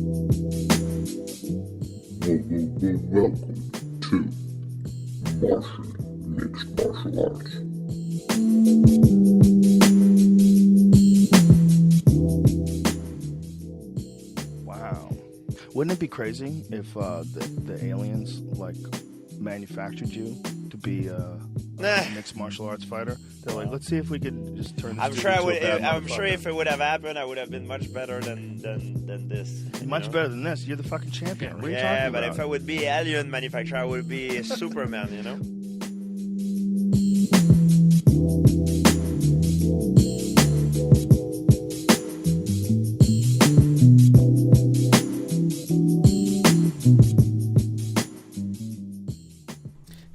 Welcome to Martian Mixed Martial Arts. Wow. Wouldn't it be crazy if the aliens manufactured you to be a mixed martial arts fighter? They're like, let's see if we could just turn this. I'm sure if it would have happened, I would have been much better than this. Much better than this. You're the fucking champion. What are you talking about? Yeah, but if I would be alien manufacturer, I would be Superman. You know.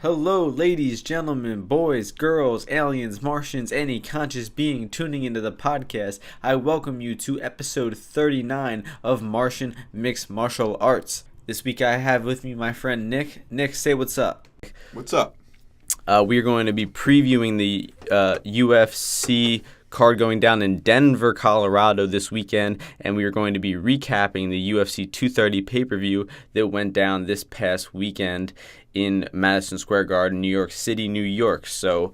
Hello, ladies, gentlemen, boys, girls, aliens, Martians, any conscious being tuning into the podcast. I welcome you to episode 39 of Martian Mixed Martial Arts. This week I have with me my friend Nick. Nick, say what's up. What's up? We are going to be previewing the UFC card going down in Denver, Colorado this weekend, and we are going to be recapping the UFC 230 pay-per-view that went down this past weekend in Madison Square Garden, New York City, New York. So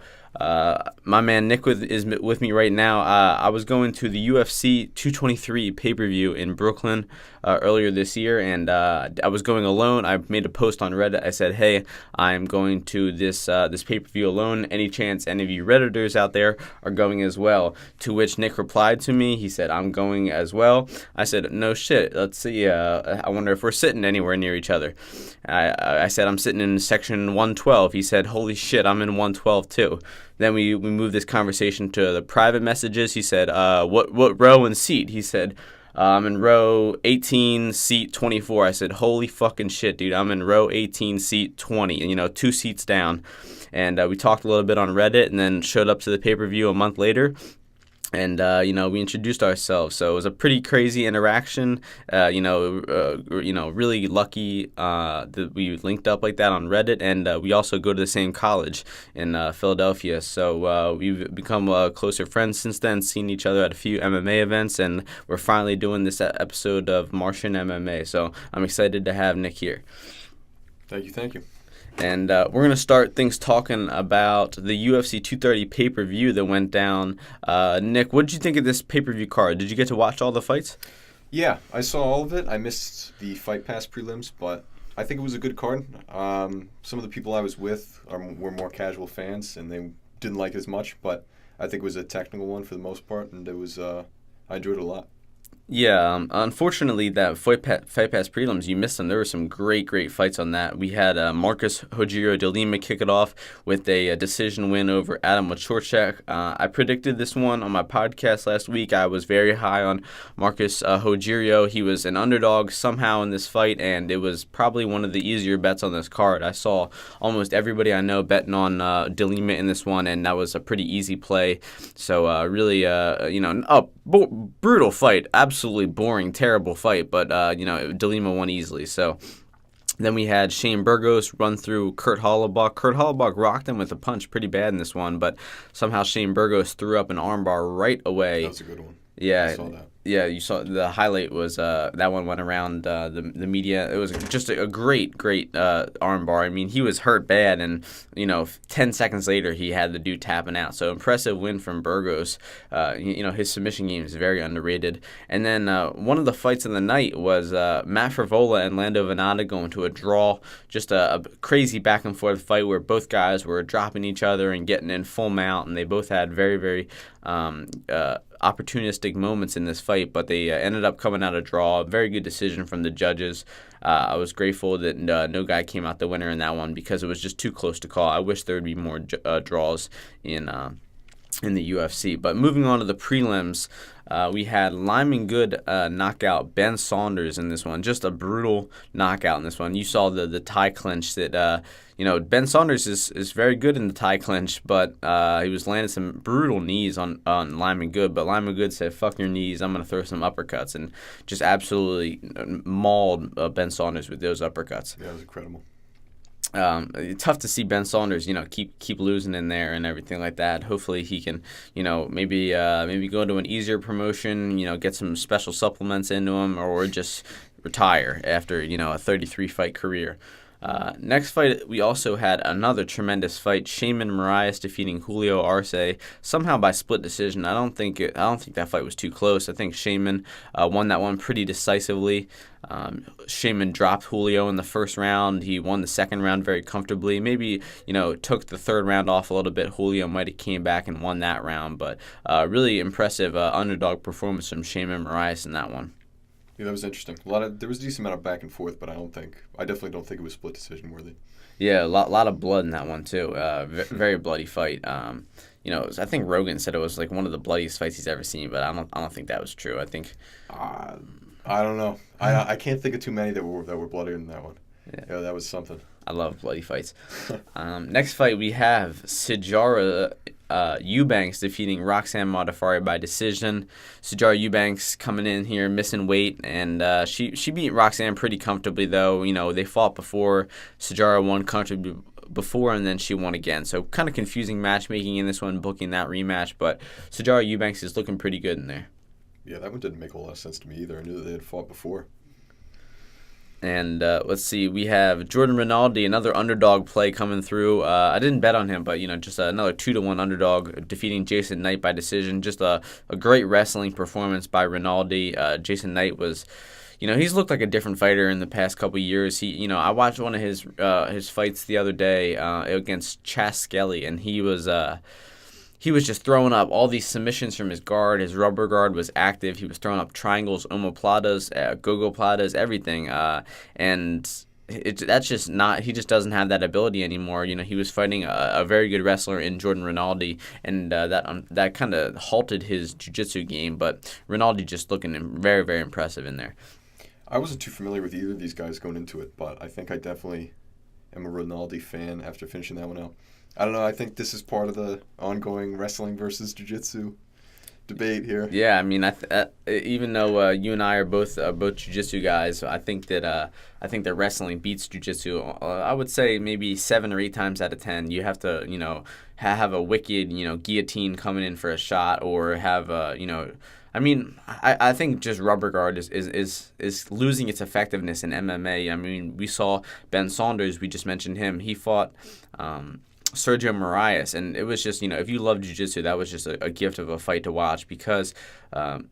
my man Nick is with me right now. I was going to the UFC 223 pay-per-view in Brooklyn earlier this year, and I was going alone. I made a post on Reddit. I said, hey, I'm going to this pay-per-view alone. Any chance any of you Redditors out there are going as well? To which Nick replied to me. He said, I'm going as well. I said, no shit. Let's see. I wonder if we're sitting anywhere near each other. I said, I'm sitting in section 112. He said, holy shit, I'm in 112 too. Then we moved this conversation to the private messages. He said, what row and seat? He said, I'm in row 18, seat 24. I said, holy fucking shit, dude. I'm in row 18, seat 20, and, 2 seats down. And we talked a little bit on Reddit and then showed up to the pay-per-view a month later. And, we introduced ourselves. So it was a pretty crazy interaction, really lucky that we linked up like that on Reddit. And we also go to the same college in Philadelphia. So we've become closer friends since then, seen each other at a few MMA events. And we're finally doing this episode of Martian MMA. So I'm excited to have Nick here. Thank you. And we're going to start things talking about the UFC 230 pay-per-view that went down. Nick, what did you think of this pay-per-view card? Did you get to watch all the fights? Yeah, I saw all of it. I missed the Fight Pass prelims, but I think it was a good card. Some of the people I was with were more casual fans, and they didn't like it as much, but I think it was a technical one for the most part, and it was I enjoyed it a lot. Yeah, unfortunately, that Fight Pass prelims, you missed them. There were some great fights on that. We had Marcus Rogerio de Lima kick it off with a decision win over Adam Wachorczak. I predicted this one on my podcast last week. I was very high on Marcus Rogerio. He was an underdog somehow in this fight, and it was probably one of the easier bets on this card. I saw almost everybody I know betting on de Lima in this one, and that was a pretty easy play. So really, brutal fight. Absolutely boring, terrible fight, but de Lima won easily. So then we had Shane Burgos run through Kurt Hollabaugh. Kurt Hollabaugh rocked him with a punch pretty bad in this one, but somehow Shane Burgos threw up an armbar right away. That was a good one. Yeah, I saw that. Yeah, you saw the highlight was that one went around the media. It was just a great armbar. I mean, he was hurt bad, and 10 seconds later he had the dude tapping out. So impressive win from Burgos. His submission game is very underrated. And then one of the fights of the night was Matt Frevola and Lando Venata going to a draw. Just a crazy back and forth fight where both guys were dropping each other and getting in full mount, and they both had very opportunistic moments in this fight, but they ended up coming out a draw. Very good decision from the judges. I was grateful that no guy came out the winner in that one because it was just too close to call. I wish there would be more draws in the UFC. But moving on to the prelims, we had Lyman Good knock out Ben Saunders in this one. Just a brutal knockout in this one. You saw the tie clinch that, Ben Saunders is very good in the tie clinch, but he was landing some brutal knees on Lyman Good. But Lyman Good said, fuck your knees, I'm going to throw some uppercuts, and just absolutely mauled Ben Saunders with those uppercuts. Yeah, it was incredible. Tough to see Ben Saunders, keep losing in there and everything like that. Hopefully he can, maybe go to an easier promotion, get some special supplements into him, or just retire after a 33 fight career. Next fight, we also had another tremendous fight. Shaman Moraes defeating Julio Arce somehow by split decision. I don't think that fight was too close. I think Shaman won that one pretty decisively. Shaman dropped Julio in the first round. He won the second round very comfortably. Maybe took the third round off a little bit. Julio might have came back and won that round, but really impressive underdog performance from Shaman Moraes in that one. Yeah, that was interesting. There was a decent amount of back and forth, but I definitely don't think it was split decision worthy. Yeah, a lot of blood in that one too. Very bloody fight. I think Rogan said it was like one of the bloodiest fights he's ever seen, but I don't think that was true. I think I don't know. I can't think of too many that were bloodier than that one. Yeah, that was something. I love bloody fights. Next fight we have Sijara Eubanks defeating Roxanne Modafferi by decision. Sijara Eubanks coming in here missing weight, and she beat Roxanne pretty comfortably though. They fought before. Sijara won comfortably before, and then she won again. So kind of confusing matchmaking in this one, booking that rematch, but Sijara Eubanks is looking pretty good in there. Yeah, that one didn't make a lot of sense to me either. I knew that they had fought before. And let's see, we have Jordan Rinaldi, another underdog play coming through. I didn't bet on him, but just another 2-1 underdog defeating Jason Knight by decision. Just a great wrestling performance by Rinaldi. Jason Knight was, he's looked like a different fighter in the past couple of years. I watched one of his fights the other day against Chas Skelly, and he was just throwing up all these submissions from his guard. His rubber guard was active. He was throwing up triangles, omoplatas, gogoplatas, everything. And that's just not – he just doesn't have that ability anymore. He was fighting a very good wrestler in Jordan Rinaldi, and that kind of halted his jiu-jitsu game. But Rinaldi just looking very, very impressive in there. I wasn't too familiar with either of these guys going into it, but I think I definitely am a Rinaldi fan after finishing that one out. I don't know. I think this is part of the ongoing wrestling versus jiu-jitsu debate here. Yeah, I mean, even though you and I are both jiu-jitsu guys, I think that wrestling beats jiu-jitsu. I would say maybe 7 or 8 times out of 10. You have to, have a wicked, guillotine coming in for a shot, or have I think just rubber guard is losing its effectiveness in MMA. I mean, we saw Ben Saunders. We just mentioned him. He fought Sergio Moraes, and it was just, if you love jiu-jitsu, that was just a gift of a fight to watch, because Sergio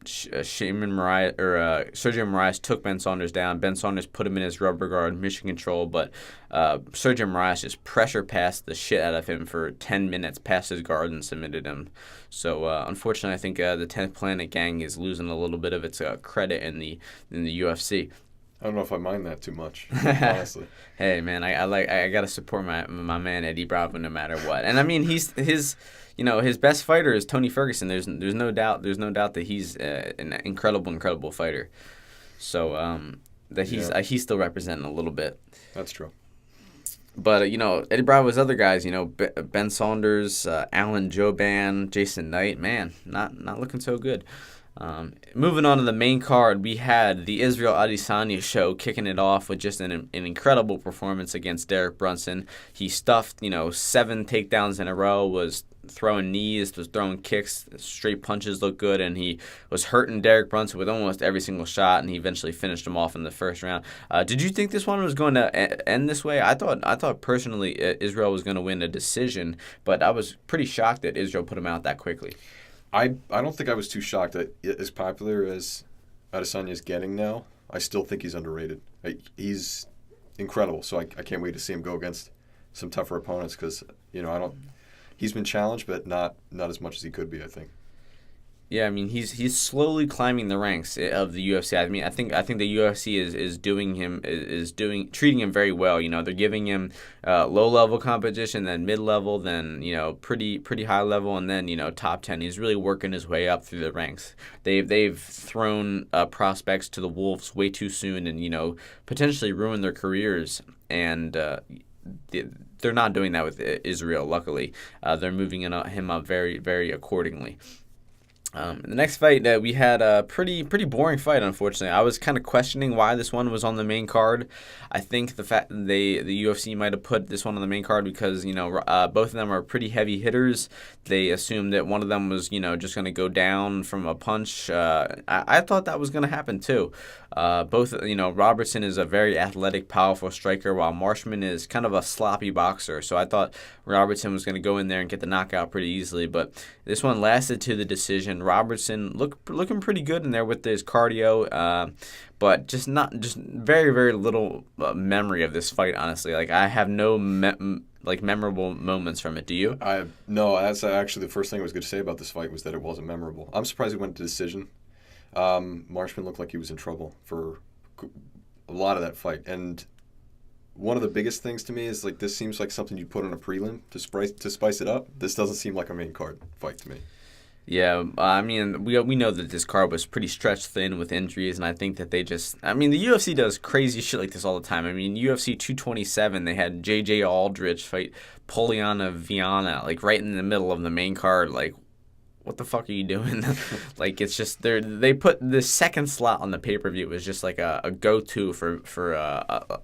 Moraes took Ben Saunders down. Ben Saunders put him in his rubber guard, mission control, but Sergio Moraes just pressure passed the shit out of him for 10 minutes, past his guard, and submitted him. So unfortunately, I think the 10th Planet Gang is losing a little bit of its credit in the UFC. I don't know if I mind that too much, honestly. Hey man, I gotta support my man Eddie Bravo no matter what. And I mean, his best fighter is Tony Ferguson. There's no doubt that he's an incredible fighter. So that he's still representing a little bit. That's true. But Eddie Bravo's other guys, Ben Saunders, Alan Jouban, Jason Knight, man, not looking so good. Moving on to the main card, we had the Israel Adesanya show kicking it off with just an incredible performance against Derek Brunson. He stuffed, 7 takedowns in a row, was throwing knees, was throwing kicks, straight punches looked good, and he was hurting Derek Brunson with almost every single shot, and he eventually finished him off in the first round. Did you think this one was going to end this way? I thought personally Israel was going to win a decision, but I was pretty shocked that Israel put him out that quickly. I don't think I was too shocked that as popular as Adesanya is getting now, I still think he's underrated. He's incredible, so I can't wait to see him go against some tougher opponents, because he's been challenged, but not as much as he could be, I think. Yeah, I mean he's slowly climbing the ranks of the UFC. I mean I think the UFC is treating him very well. They're giving him low level competition, then mid level, then pretty high level, and then top 10. He's really working his way up through the ranks. They've thrown prospects to the wolves way too soon, and potentially ruined their careers. And they're not doing that with Israel. Luckily, they're moving him up very very accordingly. The next fight that we had a pretty boring fight, unfortunately. I was kind of questioning why this one was on the main card. I think the fact that the UFC might have put this one on the main card because both of them are pretty heavy hitters. They assumed that one of them was just going to go down from a punch. I thought that was going to happen too. Both Robertson is a very athletic, powerful striker, while Marshman is kind of a sloppy boxer. So I thought Robertson was going to go in there and get the knockout pretty easily, but this one lasted to the decision. Robertson looking pretty good in there with his cardio, but just very, very little memory of this fight, honestly. Like, I have no memorable moments from it. Do you? No, that's actually the first thing I was going to say about this fight was that it wasn't memorable. I'm surprised it went to decision. Marshman looked like he was in trouble for a lot of that fight, and one of the biggest things to me is like this seems like something you put on a prelim to spice it up. This doesn't seem like a main card fight to me. Yeah, I mean, we know that this card was pretty stretched thin with injuries, and I think that the UFC does crazy shit like this all the time. I mean, UFC 227, they had J.J. Aldrich fight Poliana Viana, like, right in the middle of the main card. Like, what the fuck are you doing? Like, it's just, they put the second slot on the pay-per-view was just like a go-to for a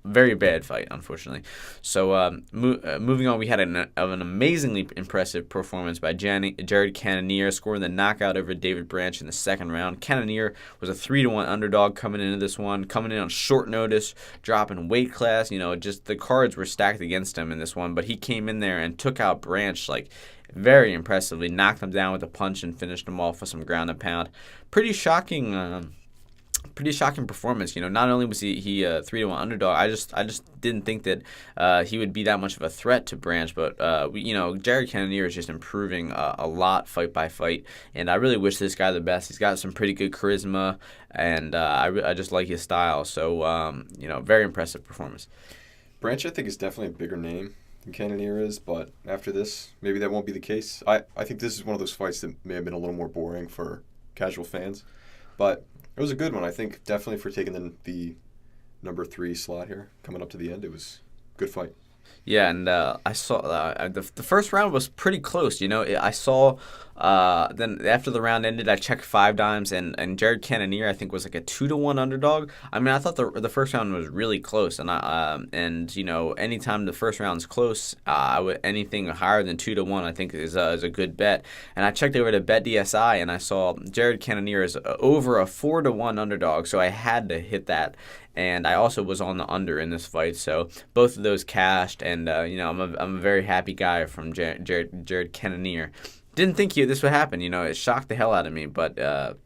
very bad fight, unfortunately. So moving on, we had an amazingly impressive performance by Jared Cannonier, scoring the knockout over David Branch in the second round. Cannonier was a 3-1 underdog coming into this one, coming in on short notice, dropping weight class. Just the cards were stacked against him in this one, but he came in there and took out Branch very impressively, knocked him down with a punch and finished him off with some ground and pound. Pretty shocking performance. Not only was he a 3-1 underdog, I just didn't think that he would be that much of a threat to Branch. But Jared Cannonier is just improving a lot fight by fight, and I really wish this guy the best. He's got some pretty good charisma, and I just like his style. So very impressive performance. Branch, I think, is definitely a bigger name than Cannonier is, but after this, maybe that won't be the case. I think this is one of those fights that may have been a little more boring for casual fans, but it was a good one. I think definitely for taking the number 3 slot here, coming up to the end, it was a good fight. Yeah, and I saw the first round was pretty close. I saw then after the round ended, I checked 5 dimes, and Jared Cannonier I think was like a 2-1 underdog. I mean, I thought the first round was really close, and anytime the first round's close, anything higher than 2-1 I think is a good bet. And I checked over to BetDSI, and I saw Jared Cannonier is over a 4-1 underdog, so I had to hit that. And I also was on the under in this fight, so both of those cashed. And I'm a very happy guy from Jared Cannonier. Didn't think this would happen. It shocked the hell out of me, but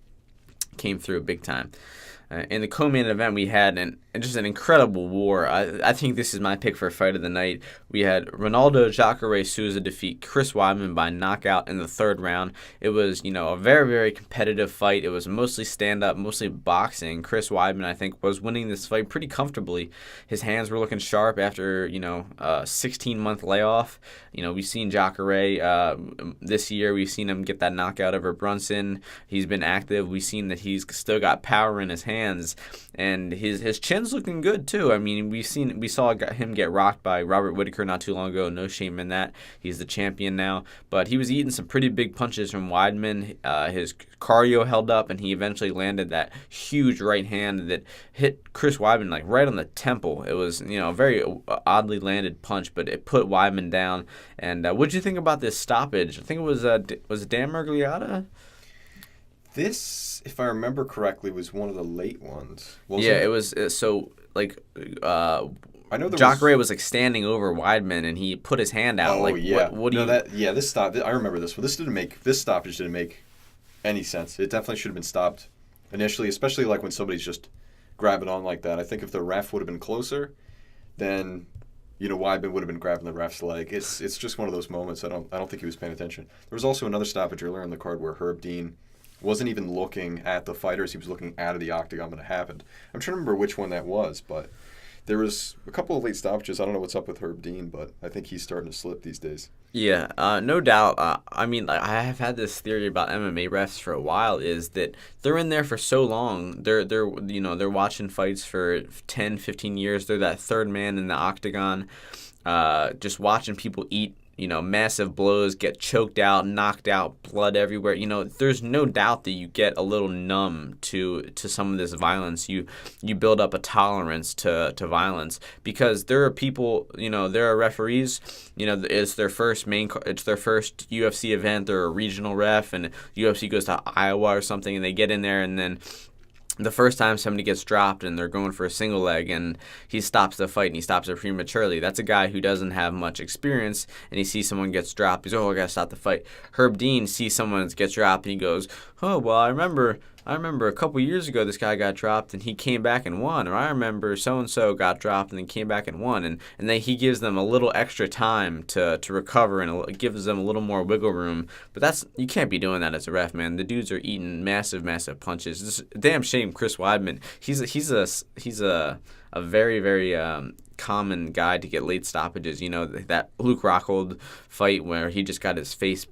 came through big time. In the co-main event, we had just an incredible war. I think this is my pick for fight of the night. We had Ronaldo Jacare Souza defeat Chris Weidman by knockout in the third round. It was, a very, very competitive fight. It was mostly stand-up, mostly boxing. Chris Weidman, I think, was winning this fight pretty comfortably. His hands were looking sharp after, a 16-month layoff. We've seen Jacare this year. We've seen him get that knockout over Brunson. He's been active. We've seen that he's still got power in his hands, and his chin's looking good too. I mean, we saw him get rocked by Robert Whittaker not too long ago. No shame in that. He's the champion now, but he was eating some pretty big punches from Weidman. His cardio held up, and he eventually landed that huge right hand that hit Chris Weidman right on the temple. It was a very oddly landed punch, but it put Weidman down. And what did you think about this stoppage? I think it was Dan Miragliotta. This, if I remember correctly, was one of the late ones. It was. I know Jacare was standing over Weidman, and he put his hand out. Oh, yeah. What do you? This stop. I remember this one. This stoppage didn't make any sense. It definitely should have been stopped initially, especially when somebody's just grabbing on like that. I think if the ref would have been closer, then Weidman would have been grabbing the ref's leg. It's just one of those moments. I don't think he was paying attention. There was also another stoppage earlier in the card where Herb Dean wasn't even looking at the fighters. He was looking out of the octagon when it happened. I'm trying to remember which one that was, but there was a couple of late stoppages. I don't know what's up with Herb Dean, but I think he's starting to slip these days. Yeah, no doubt. I mean, I have had this theory about MMA refs for a while, is that they're in there for so long. They're watching fights for 10, 15 years. They're that third man in the octagon, just watching people eat massive blows, get choked out, knocked out, blood everywhere. There's no doubt that you get a little numb to some of this violence. You build up a tolerance to violence, because there are people, there are referees, it's their first UFC event. They're a regional ref, and UFC goes to Iowa or something, and they get in there, and then the first time somebody gets dropped and they're going for a single leg and he stops the fight and he stops it prematurely. That's a guy who doesn't have much experience, and he sees someone gets dropped. He's, I got to stop the fight. Herb Dean sees someone gets dropped and he goes, oh, well, I remember a couple years ago this guy got dropped and he came back and won. Or I remember so-and-so got dropped and then came back and won. And then he gives them a little extra time to recover, and it gives them a little more wiggle room. But you can't be doing that as a ref, man. The dudes are eating massive, massive punches. It's a damn shame Chris Weidman, he's a very, very common guy to get late stoppages. That Luke Rockhold fight where he just got his face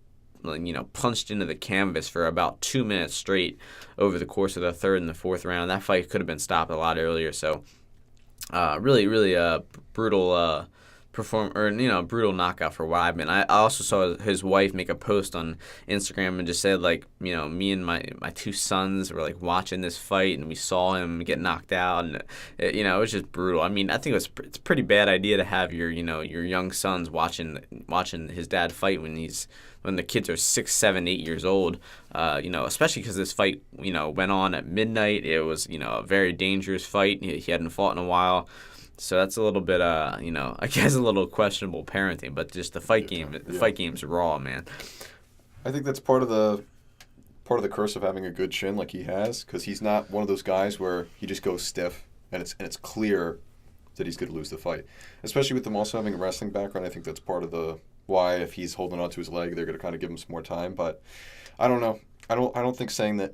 punched into the canvas for about 2 minutes straight over the course of the third and the fourth round. That fight could have been stopped a lot earlier. So, really, really brutal brutal knockout for Weidman. I also saw his wife make a post on Instagram and just said, me and my two sons were watching this fight and we saw him get knocked out, and it was just brutal. I mean, I think it's a pretty bad idea to have your young sons watching his dad fight when the kids are 6, 7, 8 years old, especially because this fight, went on at midnight. It was, a very dangerous fight. He hadn't fought in a while. So that's a little bit, I guess a little questionable parenting, but just the fight game's raw, man. I think that's part of the curse of having a good chin like he has, because he's not one of those guys where he just goes stiff and it's clear that he's going to lose the fight. Especially with him also having a wrestling background, I think that's part of the why, if he's holding on to his leg, they're going to kind of give him some more time. But I don't know. I don't think saying that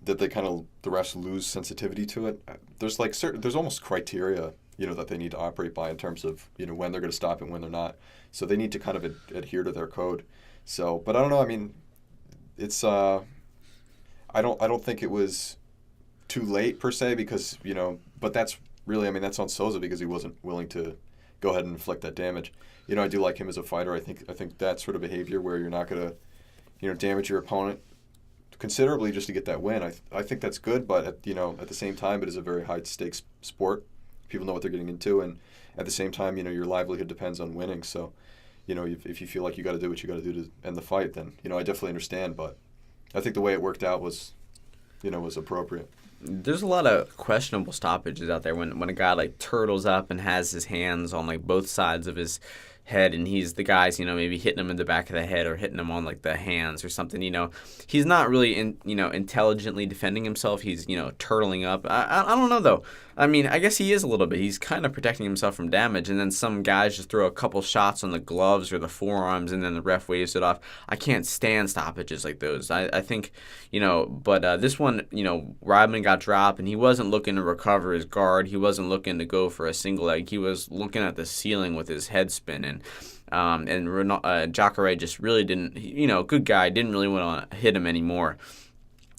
they kind of, the refs lose sensitivity to it. There's there's almost criteria, that they need to operate by in terms of, when they're going to stop and when they're not. So they need to kind of adhere to their code. So, but I don't know. I mean, it's I don't think it was too late per se, because, but that's really, that's on Souza, because he wasn't willing to go ahead and inflict that damage. I do like him as a fighter. I think that sort of behavior where you're not going to, damage your opponent considerably just to get that win. I think that's good, but at the same time, it is a very high stakes sport. People know what they're getting into, and at the same time, your livelihood depends on winning. So, if you feel like you got to do what you got to do to end the fight, then I definitely understand. But I think the way it worked out was appropriate. There's a lot of questionable stoppages out there when a guy turtles up and has his hands on both sides of his head, and he's the guy's maybe hitting him in the back of the head or hitting him on the hands or something. He's not really intelligently defending himself. He's turtling up. I don't know though. I guess he is a little bit. He's kind of protecting himself from damage, and then some guys just throw a couple shots on the gloves or the forearms, and then the ref waves it off. I can't stand stoppages like those. I think but this one, Weidman got dropped, and he wasn't looking to recover his guard. He wasn't looking to go for a single leg. He was looking at the ceiling with his head spinning. And Jacare just really didn't, good guy, didn't really want to hit him anymore.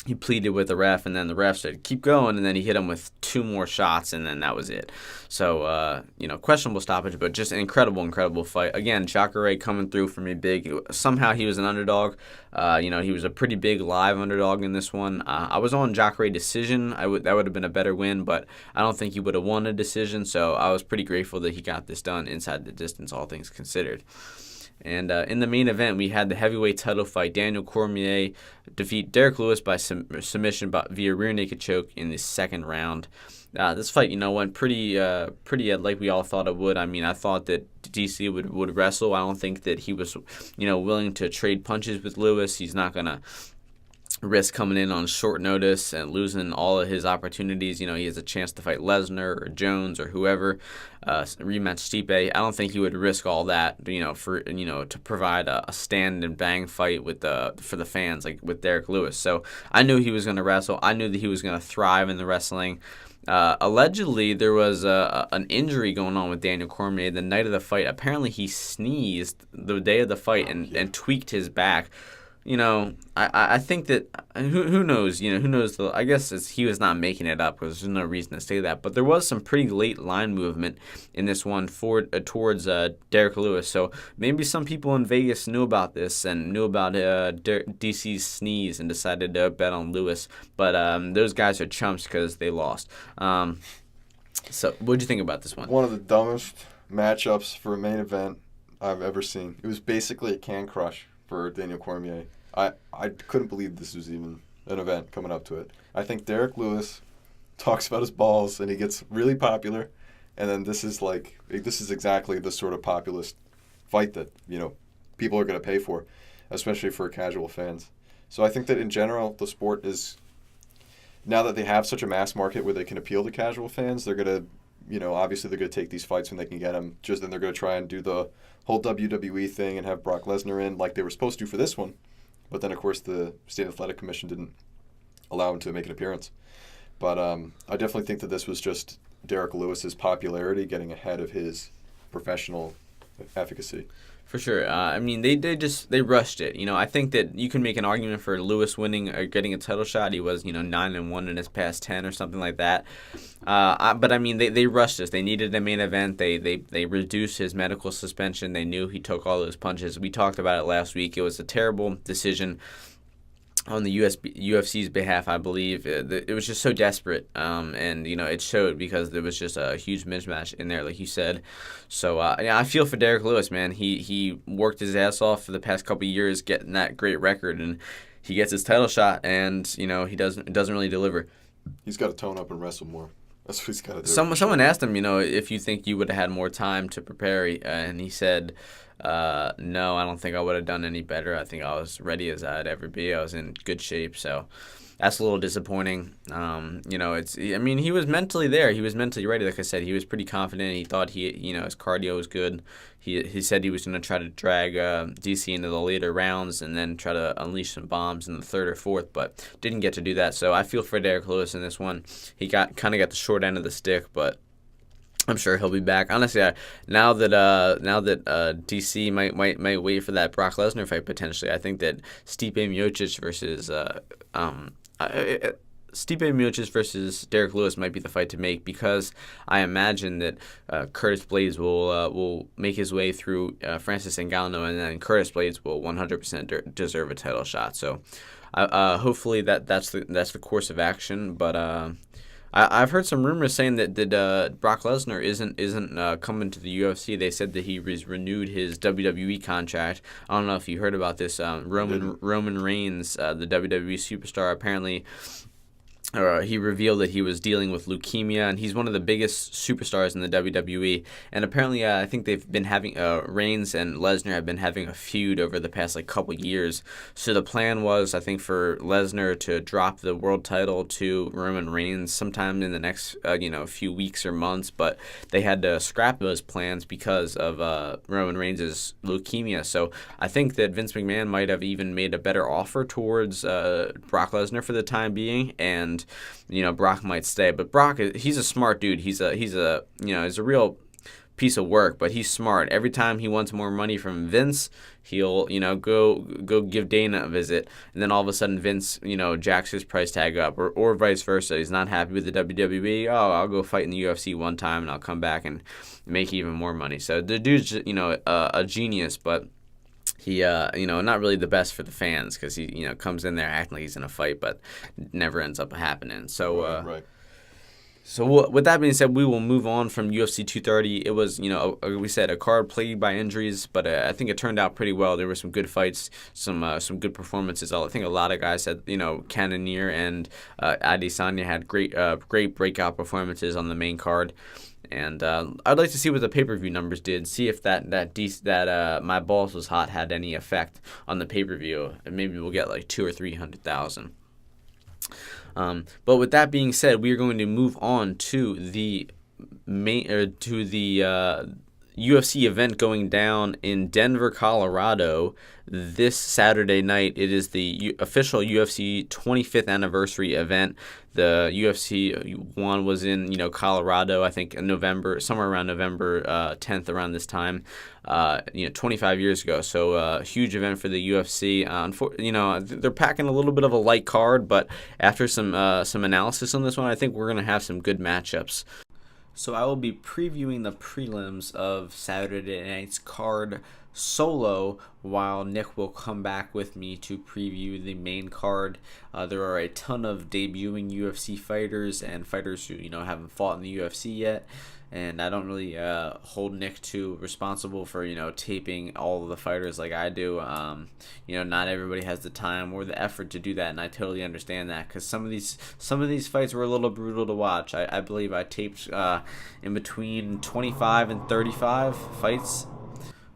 He pleaded with the ref, and then the ref said, keep going, and then he hit him with 2 more shots, and then that was it. So, questionable stoppage, but just an incredible fight. Again, Jacare coming through for me big. Somehow he was an underdog. He was a pretty big live underdog in this one. I was on Jacare decision. That would have been a better win, but I don't think he would have won a decision, so I was pretty grateful that he got this done inside the distance, all things considered. And in the main event, we had the heavyweight title fight. Daniel Cormier defeat Derek Lewis by submission via rear naked choke in the second round. This fight, went pretty like we all thought it would. I thought that DC would wrestle. I don't think that he was, willing to trade punches with Lewis. He's not going to risk coming in on short notice and losing all of his opportunities. He has a chance to fight Lesnar or Jones or whoever, rematch Stipe. I don't think he would risk all that, to provide a stand and bang fight for the fans, like with Derek Lewis. So I knew he was going to wrestle. I knew that he was going to thrive in the wrestling. Allegedly, there was an injury going on with Daniel Cormier the night of the fight. Apparently, he sneezed the day of the fight and tweaked his back. I think that who knows? Who knows? I guess he was not making it up because there's no reason to say that. But there was some pretty late line movement in this one towards Derek Lewis. So maybe some people in Vegas knew about this and knew about DC's sneeze and decided to bet on Lewis. But those guys are chumps because they lost. So what'd you think about this one? One of the dumbest matchups for a main event I've ever seen. It was basically a can crush for Daniel Cormier. I couldn't believe this was even an event coming up to it. I think Derek Lewis talks about his balls and he gets really popular, and then this is exactly the sort of populist fight that people are going to pay for, especially for casual fans. So I think that in general the sport is, now that they have such a mass market where they can appeal to casual fans, they're going to obviously they're going to take these fights when they can get them. Just then they're going to try and do the whole WWE thing and have Brock Lesnar in like they were supposed to for this one. But then, of course, the State Athletic Commission didn't allow him to make an appearance. But I definitely think that this was just Derek Lewis's popularity getting ahead of his professional efficacy. For sure. They rushed it. I think that you can make an argument for Lewis winning or getting a title shot. He was 9-1 in his past 10 or something like that. They rushed this. They needed a main event. They reduced his medical suspension. They knew he took all those punches. We talked about it last week. It was a terrible decision on the UFC's behalf, I believe. It was just so desperate, and it showed because there was just a huge mismatch in there, like you said. So I feel for Derek Lewis, man. He worked his ass off for the past couple of years getting that great record, and he gets his title shot, and he doesn't really deliver. He's got to tone up and wrestle more. That's what he's got to do. Someone asked him, if you think you would have had more time to prepare, and he said, no, I don't think I would have done any better. I think I was ready as I'd ever be. I was in good shape, so that's a little disappointing. He was mentally there. He was mentally ready. Like I said, he was pretty confident. He thought his cardio was good. He said he was going to try to drag DC into the later rounds and then try to unleash some bombs in the third or fourth, but didn't get to do that. So I feel for Derek Lewis in this one. He kind of got the short end of the stick, but I'm sure he'll be back. Honestly, now that DC might wait for that Brock Lesnar fight potentially, I think that Stipe Miocic versus Derek Lewis might be the fight to make, because I imagine that Curtis Blaydes will make his way through Francis Ngannou, and then Curtis Blaydes will 100% deserve a title shot. So hopefully that's the course of action, but. I've heard some rumors saying that Brock Lesnar isn't coming to the UFC. They said that he renewed his WWE contract. I don't know if you heard about this. Roman Reigns, the WWE superstar, apparently he revealed that he was dealing with leukemia, and he's one of the biggest superstars in the WWE. And apparently, I think they've been having Reigns and Lesnar have been having a feud over the past couple years. So the plan was, I think, for Lesnar to drop the world title to Roman Reigns sometime in the next few weeks or months, but they had to scrap those plans because of Roman Reigns' leukemia. So I think that Vince McMahon might have even made a better offer towards Brock Lesnar for the time being, and Brock might stay. But Brock, he's a smart dude. He's a real piece of work, but he's smart. Every time he wants more money from Vince, he'll go give Dana a visit, and then all of a sudden Vince jacks his price tag up, or vice versa. He's not happy with the WWE. Oh, I'll go fight in the UFC one time and I'll come back and make even more money. So the dude's a genius, but he, not really the best for the fans, because he, comes in there acting like he's in a fight, but never ends up happening. So, right. So with that being said, we will move on from UFC 230. It was, we said a card plagued by injuries, but I think it turned out pretty well. There were some good fights, some good performances. I think a lot of guys had, Cannonier and Adesanya had great breakout performances on the main card. And I'd like to see what the pay-per-view numbers did. See if that My Balls Was Hot had any effect on the pay-per-view. And maybe we'll get 200,000 or 300,000. But with that being said, we are going to move on to the main UFC event going down in Denver, Colorado this Saturday night. It is the official UFC 25th anniversary event. The UFC one was in Colorado, I think in November, somewhere around November 10th, around this time, 25 years ago. So huge event for the UFC. They're packing a little bit of a light card, but after some analysis on this one, I think we're gonna have some good matchups. So I will be previewing the prelims of Saturday night's card solo, while Nick will come back with me to preview the main card. There are a ton of debuting UFC fighters and fighters who haven't fought in the UFC yet, and I don't really hold Nick too responsible for taping all of the fighters like I do. Not everybody has the time or the effort to do that, and I totally understand that, because some of these fights were a little brutal to watch. I believe I taped in between 25 and 35 fights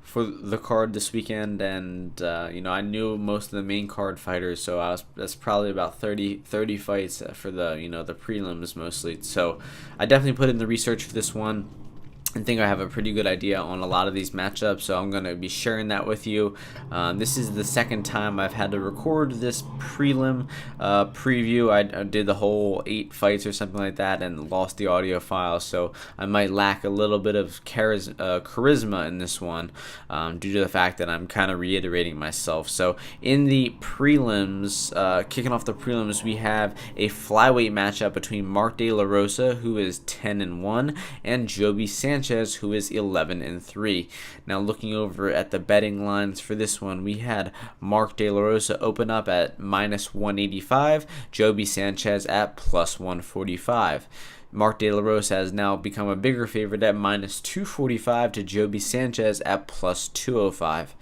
for the card this weekend, and I knew most of the main card fighters, so that's probably about 30 fights for the the prelims mostly. So I definitely put in the research for this one and think I have a pretty good idea on a lot of these matchups, so I'm going to be sharing that with you. This is the second time I've had to record this prelim preview. I did the whole 8 fights or something like that and lost the audio file, so I might lack a little bit of charisma in this one due to the fact that I'm kind of reiterating myself. So in the prelims, kicking off the prelims, we have a flyweight matchup between Mark De La Rosa, who is 10-1, and Joby Sanchez, who is 11-3. Now, looking over at the betting lines for this one, we had Mark De La Rosa open up at -185, Joby Sanchez at +145. Mark De La Rosa has now become a bigger favorite at -245 to Joby Sanchez at +205.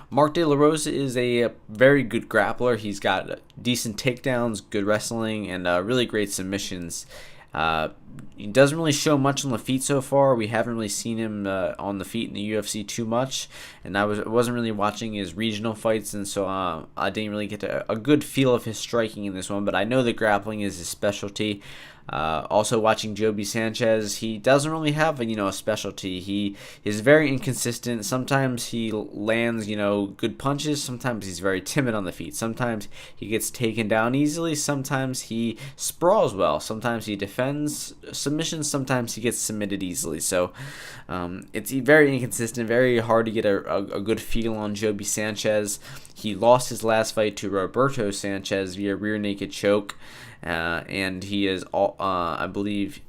Mark De La Rosa is a very good grappler. He's got decent takedowns, good wrestling, and really great submissions. He doesn't really show much on the feet so far. We haven't really seen him on the feet in the UFC too much, and I wasn't really watching his regional fights, and so I didn't really get a good feel of his striking in this one, but I know that grappling is his specialty. Also watching Joby Sanchez, he doesn't really have a specialty. He is very inconsistent. Sometimes he lands good punches. Sometimes he's very timid on the feet. Sometimes he gets taken down easily. Sometimes he sprawls well. Sometimes he defends submissions. Sometimes he gets submitted easily. So it's very inconsistent. Very hard to get a good feel on Joby Sanchez. He lost his last fight to Roberto Sanchez via rear naked choke. And he is, I believe,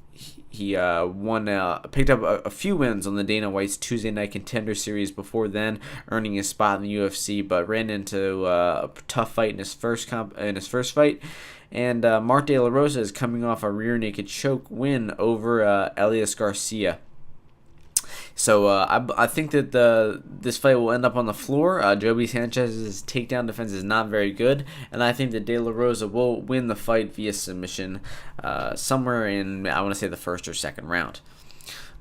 he picked up a few wins on the Dana White's Tuesday Night Contender Series before then, earning his spot in the UFC, but ran into a tough fight in his first fight. And Mark De La Rosa is coming off a rear naked choke win over Elias Garcia. So I think that this fight will end up on the floor. Joby Sanchez's takedown defense is not very good, and I think that De La Rosa will win the fight via submission somewhere in, I want to say, the first or second round.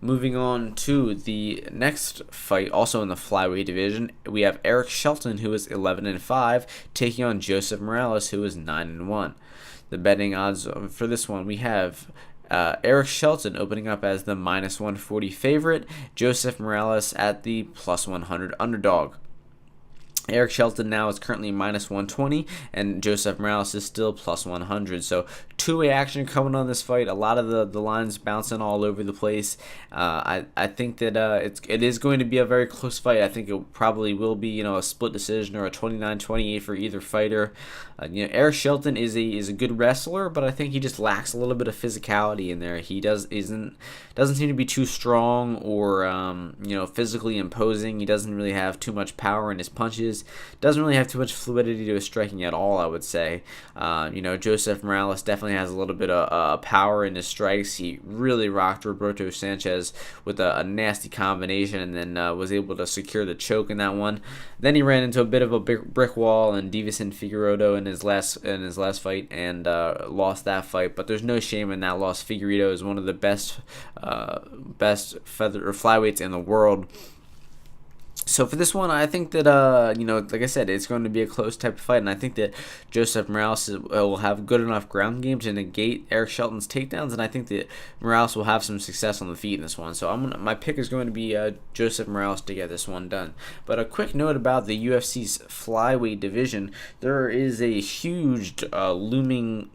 Moving on to the next fight, also in the flyweight division, we have Eric Shelton, who is 11-5, taking on Joseph Morales, who is 9-1. The betting odds for this one, we have Eric Shelton opening up as the -140 favorite, Joseph Morales at the +100 underdog. Eric Shelton now is currently -120, and Joseph Morales is still +100. So two-way action coming on this fight. A lot of the lines bouncing all over the place. I think that it is going to be a very close fight. I think it probably will be a split decision or a 29-28 for either fighter. Eric Shelton is a good wrestler, but I think he just lacks a little bit of physicality in there. He doesn't seem to be too strong or physically imposing. He doesn't really have too much power in his punches. Doesn't really have too much fluidity to his striking at all, I would say. Joseph Morales definitely has a little bit of power in his strikes. He really rocked Roberto Sanchez with a nasty combination, and then was able to secure the choke in that one. Then he ran into a bit of a brick wall and Davison Figueiredo in his last fight and lost that fight. But there's no shame in that loss. Figueiredo is one of the best feather or flyweights in the world. So for this one, I think that, like I said, it's going to be a close type of fight, and I think that Joseph Morales will have good enough ground game to negate Eric Shelton's takedowns, and I think that Morales will have some success on the feet in this one. So my pick is going to be Joseph Morales to get this one done. But a quick note about the UFC's flyweight division: there is a huge looming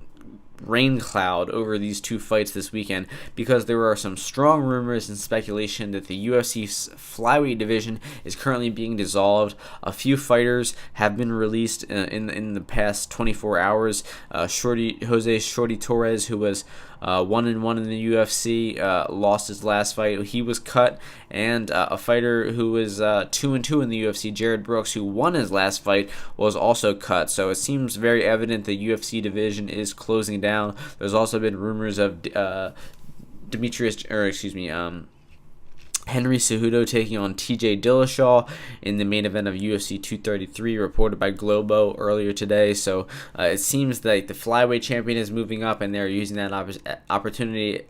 rain cloud over these two fights this weekend, because there are some strong rumors and speculation that the UFC's flyweight division is currently being dissolved. A few fighters have been released in the past 24 hours. Jose Shorty Torres, who was 1-1 in the UFC, lost his last fight. He was cut, and a fighter who was 2-2 in the UFC, Jared Brooks, who won his last fight, was also cut. So it seems very evident the UFC division is closing down. There's also been rumors of Henry Cejudo taking on TJ Dillashaw in the main event of UFC 233, reported by Globo earlier today. So it seems like the flyweight champion is moving up, and they're using that opportunity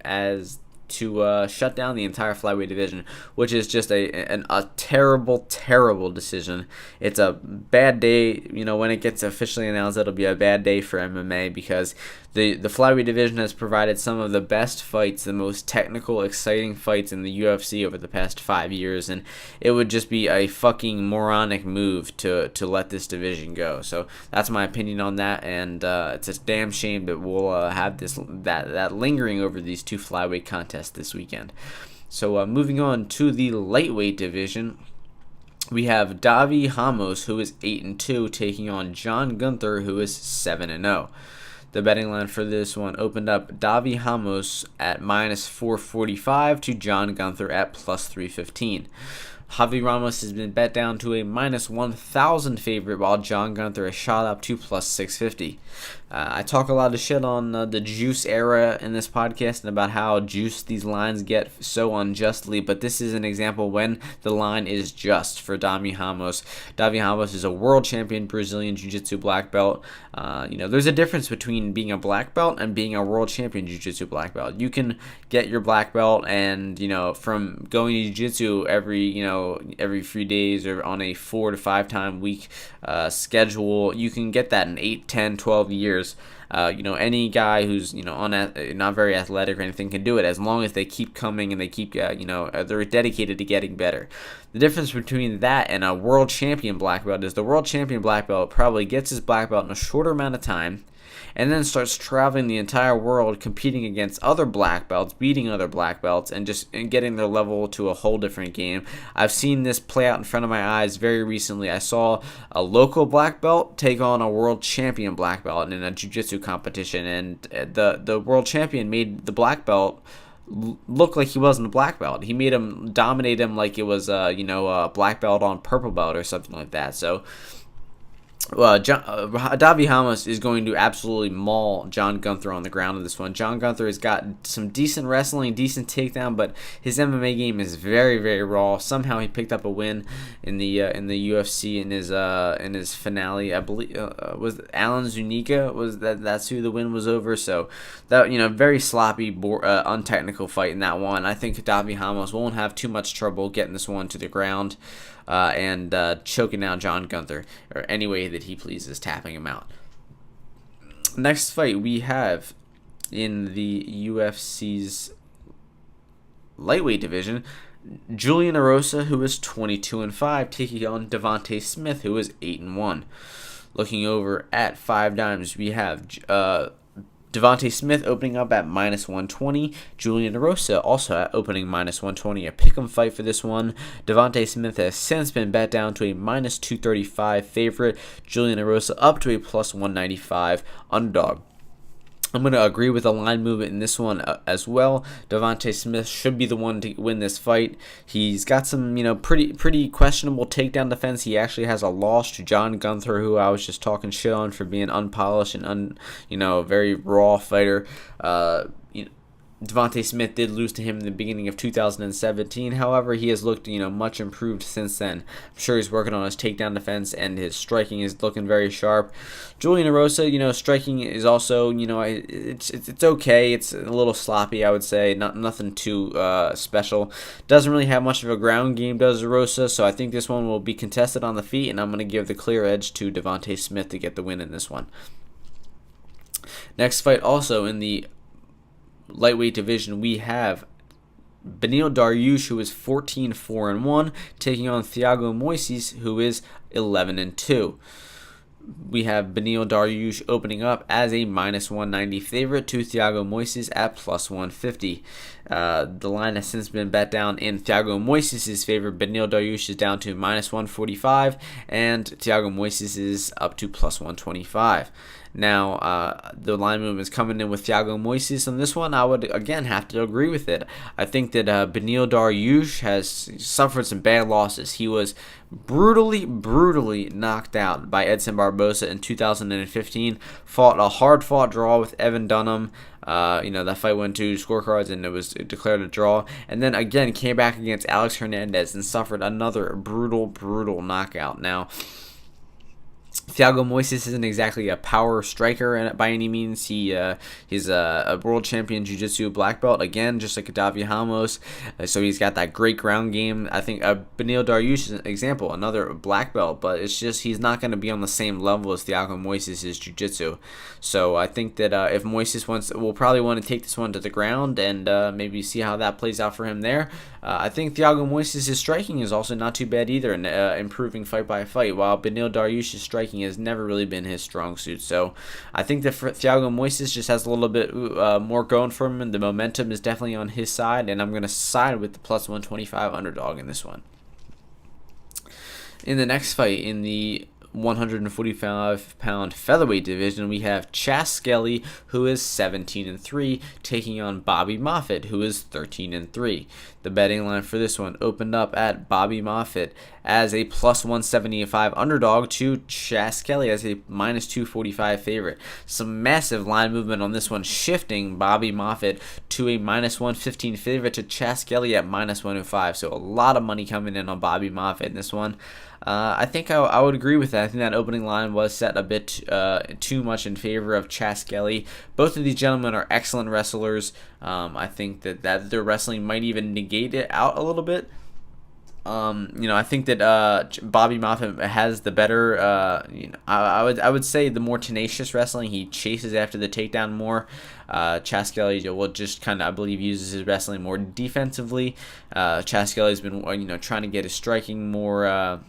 to shut down the entire flyweight division, which is just a terrible, terrible decision. It's a bad day. When it gets officially announced, it'll be a bad day for MMA, because the flyweight division has provided some of the best fights, the most technical, exciting fights in the UFC over the past 5 years, and it would just be a fucking moronic move to let this division go. So that's my opinion on that, and it's a damn shame that we'll have that lingering over these two flyweight contests this weekend. So moving on to the lightweight division, we have Davi Ramos, who is 8-2, taking on John Gunther, who is 7-0. The betting line for this one opened up Davi Ramos at -445 to John Gunther at +315. Javi Ramos has been bet down to a -1,000 favorite, while John Gunther is shot up to +650. I talk a lot of shit on the juice era in this podcast and about how juiced these lines get so unjustly, but this is an example when the line is just for Davi Ramos. Davi Ramos is a world champion Brazilian Jiu-Jitsu black belt. There's a difference between being a black belt and being a world champion Jiu-Jitsu black belt. You can get your black belt, and from going to Jiu-Jitsu every few days or on a 4 to 5 time week schedule, you can get that in 8, 10, 12 years. Any guy who's not very athletic or anything can do it, as long as they keep coming and they keep they're dedicated to getting better. The difference between that and a world champion black belt is the world champion black belt probably gets his black belt in a shorter amount of time, and then starts traveling the entire world, competing against other black belts, beating other black belts, and getting their level to a whole different game. I've seen this play out in front of my eyes very recently. I saw a local black belt take on a world champion black belt in a jiu-jitsu competition, and the world champion made the black belt look like he wasn't a black belt. He made him dominate him like it was a black belt on purple belt or something like that. So Davi Ramos is going to absolutely maul John Gunther on the ground in this one. John Gunther has got some decent wrestling, decent takedown, but his MMA game is very, very raw. Somehow he picked up a win in the UFC in his finale. I believe was Alan Zuniga. That's who the win was over. So that very sloppy, untechnical fight in that one. I think Davi Ramos won't have too much trouble getting this one to the ground. And choking out John Gunther, or any way that he pleases, tapping him out. Next fight we have in the UFC's lightweight division, Julian Erosa, who is 22-5, taking on Devontae Smith, who is 8-1. Looking over at 5 dimes, we have Devontae Smith opening up at -120. Julian Erosa also at opening -120. A pick'em fight for this one. Devontae Smith has since been bet down to a -235 favorite. Julian Erosa up to a +195 underdog. I'm going to agree with the line movement in this one as well. Devontae Smith should be the one to win this fight. He's got some, pretty questionable takedown defense. He actually has a loss to John Gunther, who I was just talking shit on for being unpolished and very raw fighter. Devontae Smith did lose to him in the beginning of 2017. However, he has looked, much improved since then. I'm sure he's working on his takedown defense, and his striking is looking very sharp. Julian Erosa, striking is also, it's okay. It's a little sloppy, I would say. Nothing too special. Doesn't really have much of a ground game, does Erosa. So I think this one will be contested on the feet, and I'm going to give the clear edge to Devontae Smith to get the win in this one. Next fight, also in the lightweight division, we have Beneil Dariush, who is 14-4-1, taking on Thiago Moises, who is 11-2. We have Beneil Dariush opening up as a -190 favorite to Thiago Moises at +150. The line has since been bet down in Thiago Moises' favor. Beneil Dariush is down to -145, and Thiago Moises is up to +125. Now, the line movement is coming in with Thiago Moises on this one. I would, again, have to agree with it. I think that Beneil Dariush has suffered some bad losses. He was brutally knocked out by Edson Barbosa in 2015. Fought a hard-fought draw with Evan Dunham. That fight went to scorecards and it was declared a draw. And then, again, came back against Alex Hernandez and suffered another brutal knockout. Now, Thiago Moises isn't exactly a power striker by any means. He's a world champion jiu-jitsu black belt, again, just like Davi Ramos. So he's got that great ground game. I think Beneil Dariush is an example, another black belt, but it's just he's not going to be on the same level as Thiago Moises' jiu-jitsu. So I think that if Moises will probably want to take this one to the ground and maybe see how that plays out for him there. I think Thiago Moises' striking is also not too bad either, and improving fight by fight, while Beneil Dariush's striking has never really been his strong suit. So I think that Thiago Moises just has a little bit more going for him, and the momentum is definitely on his side, and I'm going to side with the +125 underdog in this one. In the next fight, in the 145-pound featherweight division, we have Chas Skelly, who is 17-3, taking on Bobby Moffett, who is 13-3. The betting line for this one opened up at Bobby Moffett as a +175 underdog to Chas Skelly as a -245 favorite. Some massive line movement on this one, shifting Bobby Moffett to a -115 favorite to Chas Skelly at -105. So a lot of money coming in on Bobby Moffett in this one. I think I would agree with that. I think that opening line was set a bit too much in favor of Chas Skelly. Both of these gentlemen are excellent wrestlers. I think that their wrestling might even negate it out a little bit. I think that Bobby Moffett has the better. I would say the more tenacious wrestling. He chases after the takedown more. Chas Skelly will just kind of, I believe, uses his wrestling more defensively. Chas Skelly's been trying to get his striking more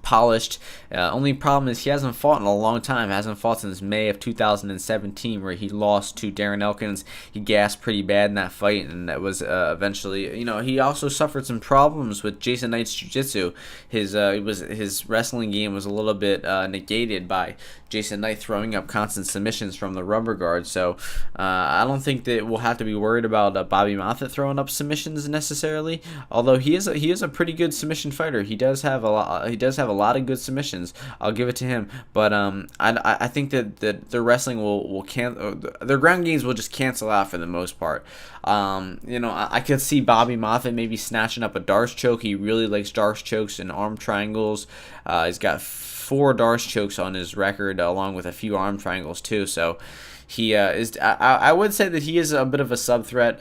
polished. Only problem is he hasn't fought in a long time. Hasn't fought since May of 2017, where he lost to Darren Elkins. He gassed pretty bad in that fight, and that was eventually. He also suffered some problems with Jason Knight's jiu-jitsu. His wrestling game was a little bit negated by Jason Knight throwing up constant submissions from the rubber guard. So I don't think that we'll have to be worried about Bobby Moffett throwing up submissions necessarily. Although he is a pretty good submission fighter. He does have a lot of good submissions. I'll give it to him. But I think that their wrestling their ground games will just cancel out for the most part. I could see Bobby Moffett maybe snatching up a Darce choke. He really likes Darce chokes and arm triangles. He's got 4 Darce chokes on his record, along with a few arm triangles too. So he is. I would say that he is a bit of a sub threat.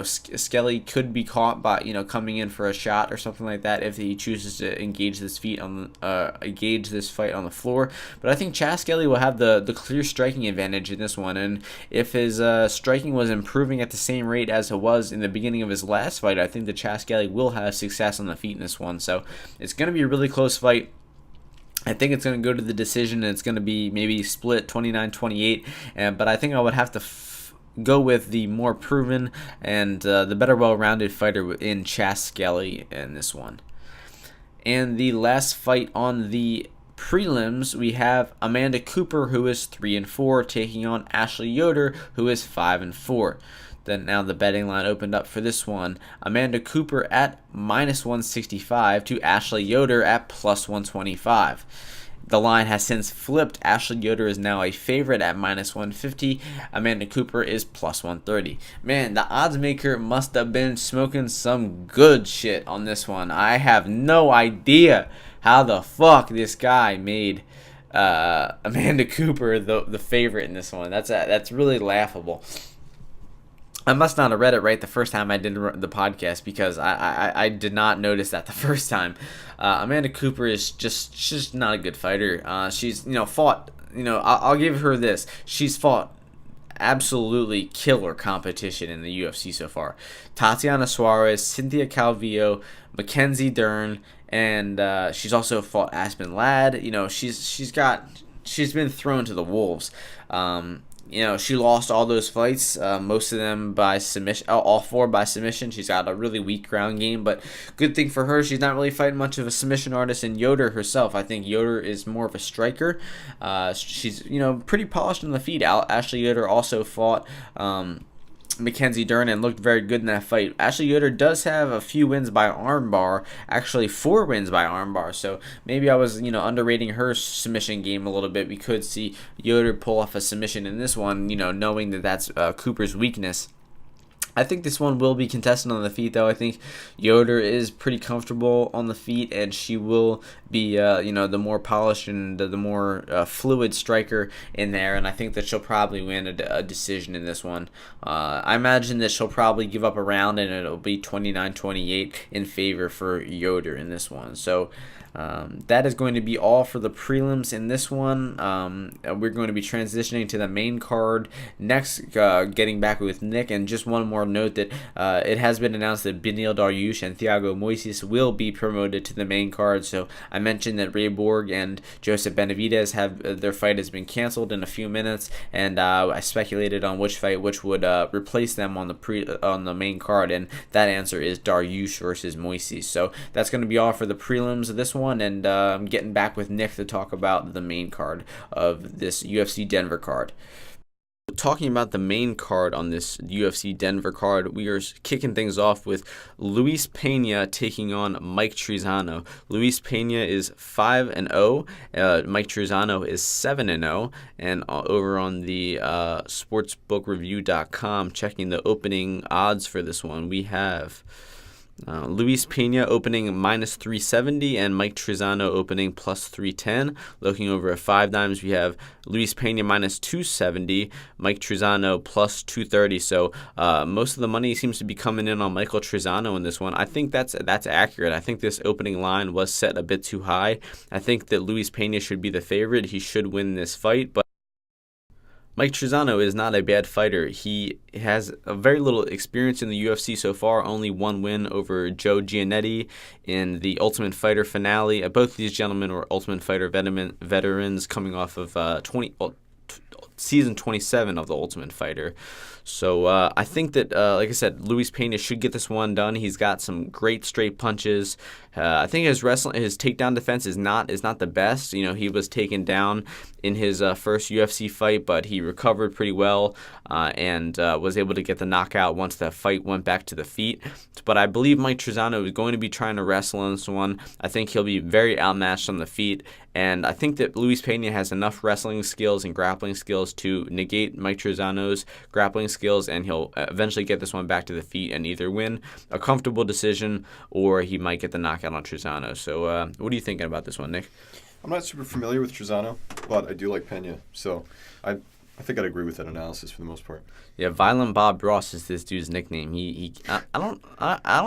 Skelly could be caught by coming in for a shot or something like that if he chooses to engage this fight on the floor. But I think Chas Skelly will have the clear striking advantage in this one. And if his striking was improving at the same rate as it was in the beginning of his last fight, I think that Chas Skelly will have success on the feet in this one. So it's going to be a really close fight. I think it's going to go to the decision, and it's going to be maybe split 29-28. But I think I would have to go with the more proven and the better well-rounded fighter in Chas Skelly in this one. And the last fight on the prelims, we have Amanda Cooper, who is 3-4, taking on Ashley Yoder, who is 5-4. Then now the betting line opened up for this one. Amanda Cooper at -165 to Ashley Yoder at +125. The line has since flipped. Ashley Yoder is now a favorite at -150. Amanda Cooper is +130. Man, the odds maker must have been smoking some good shit on this one. I have no idea how the fuck this guy made Amanda Cooper the favorite in this one. That's really laughable. I must not have read it right the first time I did the podcast, because I did not notice that the first time. Amanda Cooper is just not a good fighter. She's fought. I'll give her this. She's fought absolutely killer competition in the UFC so far. Tatiana Suarez, Cynthia Calvillo, Mackenzie Dern, and she's also fought Aspen Ladd. She's been thrown to the wolves. She lost all those fights, most of them by submission, all 4 by submission. She's got a really weak ground game, but good thing for her, she's not really fighting much of a submission artist. And Yoder herself, I think Yoder is more of a striker. She's pretty polished on the feet. Ashley Yoder also fought Mackenzie Dern and looked very good in that fight. Ashley Yoder does have a few wins by armbar, actually 4 wins by armbar, so maybe I was underrating her submission game a little bit. We could see Yoder pull off a submission in this one, knowing that that's Cooper's weakness. I think this one will be contested on the feet, though. I think Yoder is pretty comfortable on the feet, and she will be, the more polished and the more fluid striker in there. And I think that she'll probably win a decision in this one. I imagine that she'll probably give up a round, and it'll be 29-28 in favor for Yoder in this one. So that is going to be all for the prelims in this one. We're going to be transitioning to the main card next, getting back with Nick. And just one more note that it has been announced that Beneil Dariush and Thiago Moises will be promoted to the main card. So I mentioned that Ray Borg and Joseph Benavidez have their fight has been canceled in a few minutes, and I speculated on which fight would replace them on the main card, and that answer is Dariush versus Moises. So that's going to be all for the prelims of this one. And I'm getting back with Nick to talk about the main card of this UFC Denver card. Talking about the main card on this UFC Denver card, we are kicking things off with Luis Pena taking on Mike Trizano. Luis Pena is 5-0. Mike Trizano is 7-0. And over on the sportsbookreview.com, checking the opening odds for this one, we have Luis Pena opening -370 and Mike Trizano opening +310. Looking over at 5 dimes, we have Luis Pena -270, Mike Trizano +230. So most of the money seems to be coming in on Michael Trizano in this one. I think that's accurate. I think this opening line was set a bit too high. I think that Luis Pena should be the favorite. He should win this fight, but Mike Trizano is not a bad fighter. He has a very little experience in the UFC so far, only 1 win over Joe Giannetti in the Ultimate Fighter finale. Both of these gentlemen were Ultimate Fighter veterans coming off of season 27 of the Ultimate Fighter. So I think that, like I said, Luis Pena should get this one done. He's got some great straight punches. I think his takedown defense is not the best. He was taken down in his first UFC fight, but he recovered pretty well and was able to get the knockout once the fight went back to the feet. But I believe Mike Trizano is going to be trying to wrestle in this one. I think he'll be very outmatched on the feet, and I think that Luis Pena has enough wrestling skills and grappling skills to negate Mike Trizano's grappling skills, and he'll eventually get this one back to the feet and either win a comfortable decision or he might get the knockout on Trizano. So what are you thinking about this one, Nick? I'm not super familiar with Trizano, but I do like Pena, so I think I'd agree with that analysis for the most part. Yeah, Violent Bob Ross is this dude's nickname. I don't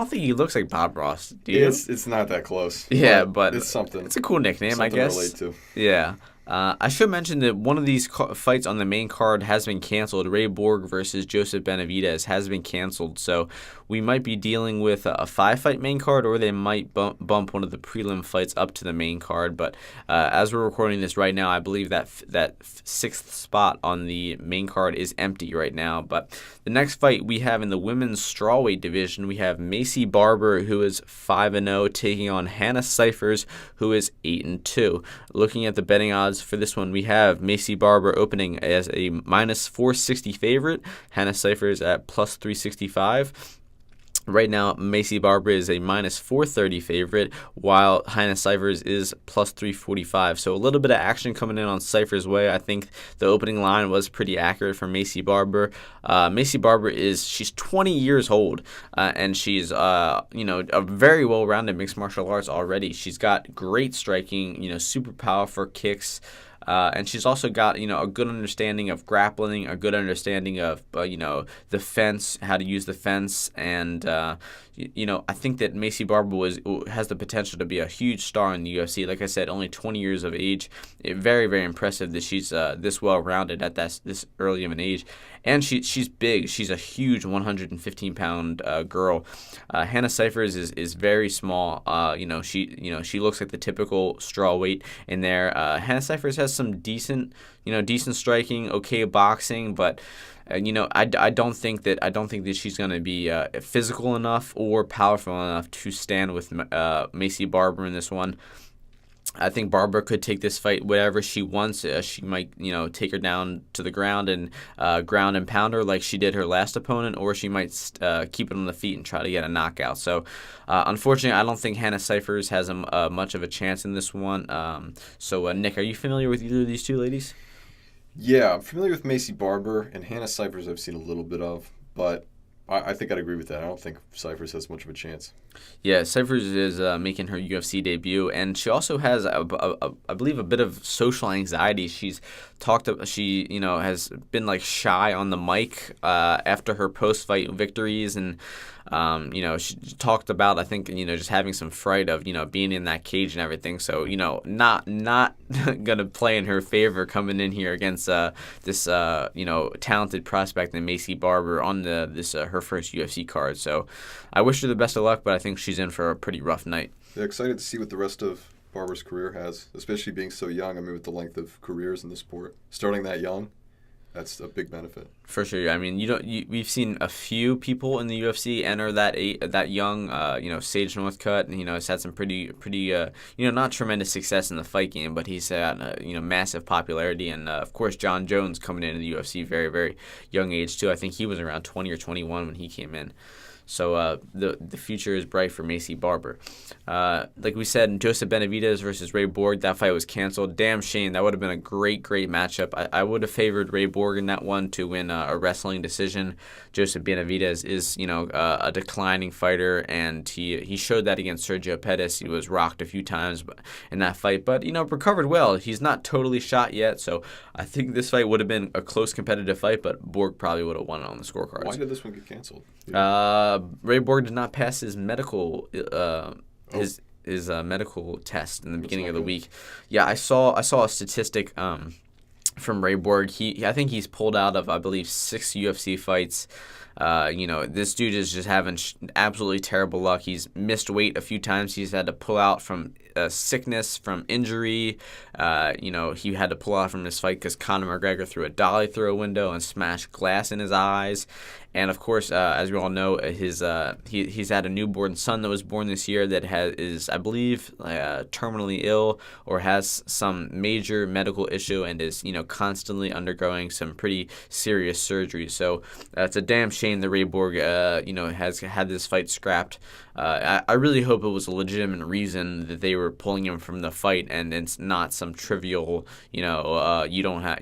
think he looks like Bob Ross. Do you? It's not that close. Yeah, but it's something. It's a cool nickname, I guess. Something to relate to. Yeah. I should mention that one of these fights on the main card has been canceled. Ray Borg versus Joseph Benavidez has been canceled, so we might be dealing with a 5-fight main card, or they might bump one of the prelim fights up to the main card. But as we're recording this right now, I believe that 6th spot on the main card is empty right now. But the next fight we have in the women's strawweight division, we have Macy Barber, who is 5-0, taking on Hannah Cyphers, who is 8-2. Looking at the betting odds for this one, we have Macy Barber opening as a -460 favorite, Hannah Cyphers at +365. Right now, Macy Barber is a minus 430 favorite, while Hannah Cifers is plus 345. So a little bit of action coming in on Cifers' way. I think the opening line was pretty accurate for Macy Barber. Macy Barber she's 20 years old, and she's a very well-rounded mixed martial arts already. She's got great striking, super powerful kicks. And she's also got, a good understanding of grappling, a good understanding of, the fence, how to use the fence. And, I think that Macy Barber has the potential to be a huge star in the UFC. Like I said, only 20 years of age. Very, very impressive that she's this well-rounded at this early of an age. And she's big. She's a huge 115-pound girl. Hannah Cifers is very small. She looks like the typical straw weight in there. Hannah Cifers has some decent striking, okay boxing, but I don't think that she's going to be physical enough or powerful enough to stand with Macy Barber in this one. I think Barber could take this fight whatever she wants. She might, take her down to the ground and ground and pound her like she did her last opponent, or she might keep it on the feet and try to get a knockout. So, unfortunately, I don't think Hannah Cifers has much of a chance in this one. So, Nick, are you familiar with either of these two ladies? Yeah, I'm familiar with Macy Barber, and Hannah Cifers I've seen a little bit of, but I think I'd agree with that. I don't think Cifers has much of a chance. Yeah, Cifers is making her UFC debut, and she also has, I believe, a bit of social anxiety. She has been shy on the mic after her post-fight victories, and she talked about, I think, just having some fright of, being in that cage and everything. So, not gonna play in her favor coming in here against this talented prospect in Macy Barber on her first UFC card. So, I wish her the best of luck, but I think she's in for a pretty rough night. Yeah, excited to see what the rest of Barber's career has, especially being so young. I mean, with the length of careers in the sport, starting that young, that's a big benefit. For sure. I mean, we've seen a few people in the UFC enter that young. Sage Northcutt, has had some pretty, not tremendous success in the fight game, but he's had, massive popularity. And, of course, John Jones coming into the UFC very, very young age, too. I think he was around 20 or 21 when he came in. So the future is bright for Macy Barber. Like we said, Joseph Benavidez versus Ray Borg, that fight was canceled. Damn shame. That would have been a great matchup. I would have favored Ray Borg in that one to win a wrestling decision. Joseph Benavidez is, a declining fighter, and he showed that against Sergio Pettis. He was rocked a few times in that fight, but, recovered well. He's not totally shot yet, so I think this fight would have been a close competitive fight, but Borg probably would have won it on the scorecards. Why did this one get canceled? Ray Borg did not pass his medical his medical test in the beginning of the week. Yeah, I saw a statistic from Ray Borg. I think he's pulled out of, I believe, 6 UFC fights. This dude is just having absolutely terrible luck. He's missed weight a few times. He's had to pull out from sickness, from injury. He had to pull out from his fight because Conor McGregor threw a dolly through a window and smashed glass in his eyes. And of course, as we all know, he's had a newborn son that was born this year that is, I believe, terminally ill or has some major medical issue and is, constantly undergoing some pretty serious surgery. So it's a damn shame that Ray Borg, has had this fight scrapped. I really hope it was a legitimate reason that they were pulling him from the fight, and it's not some trivial, you don't have,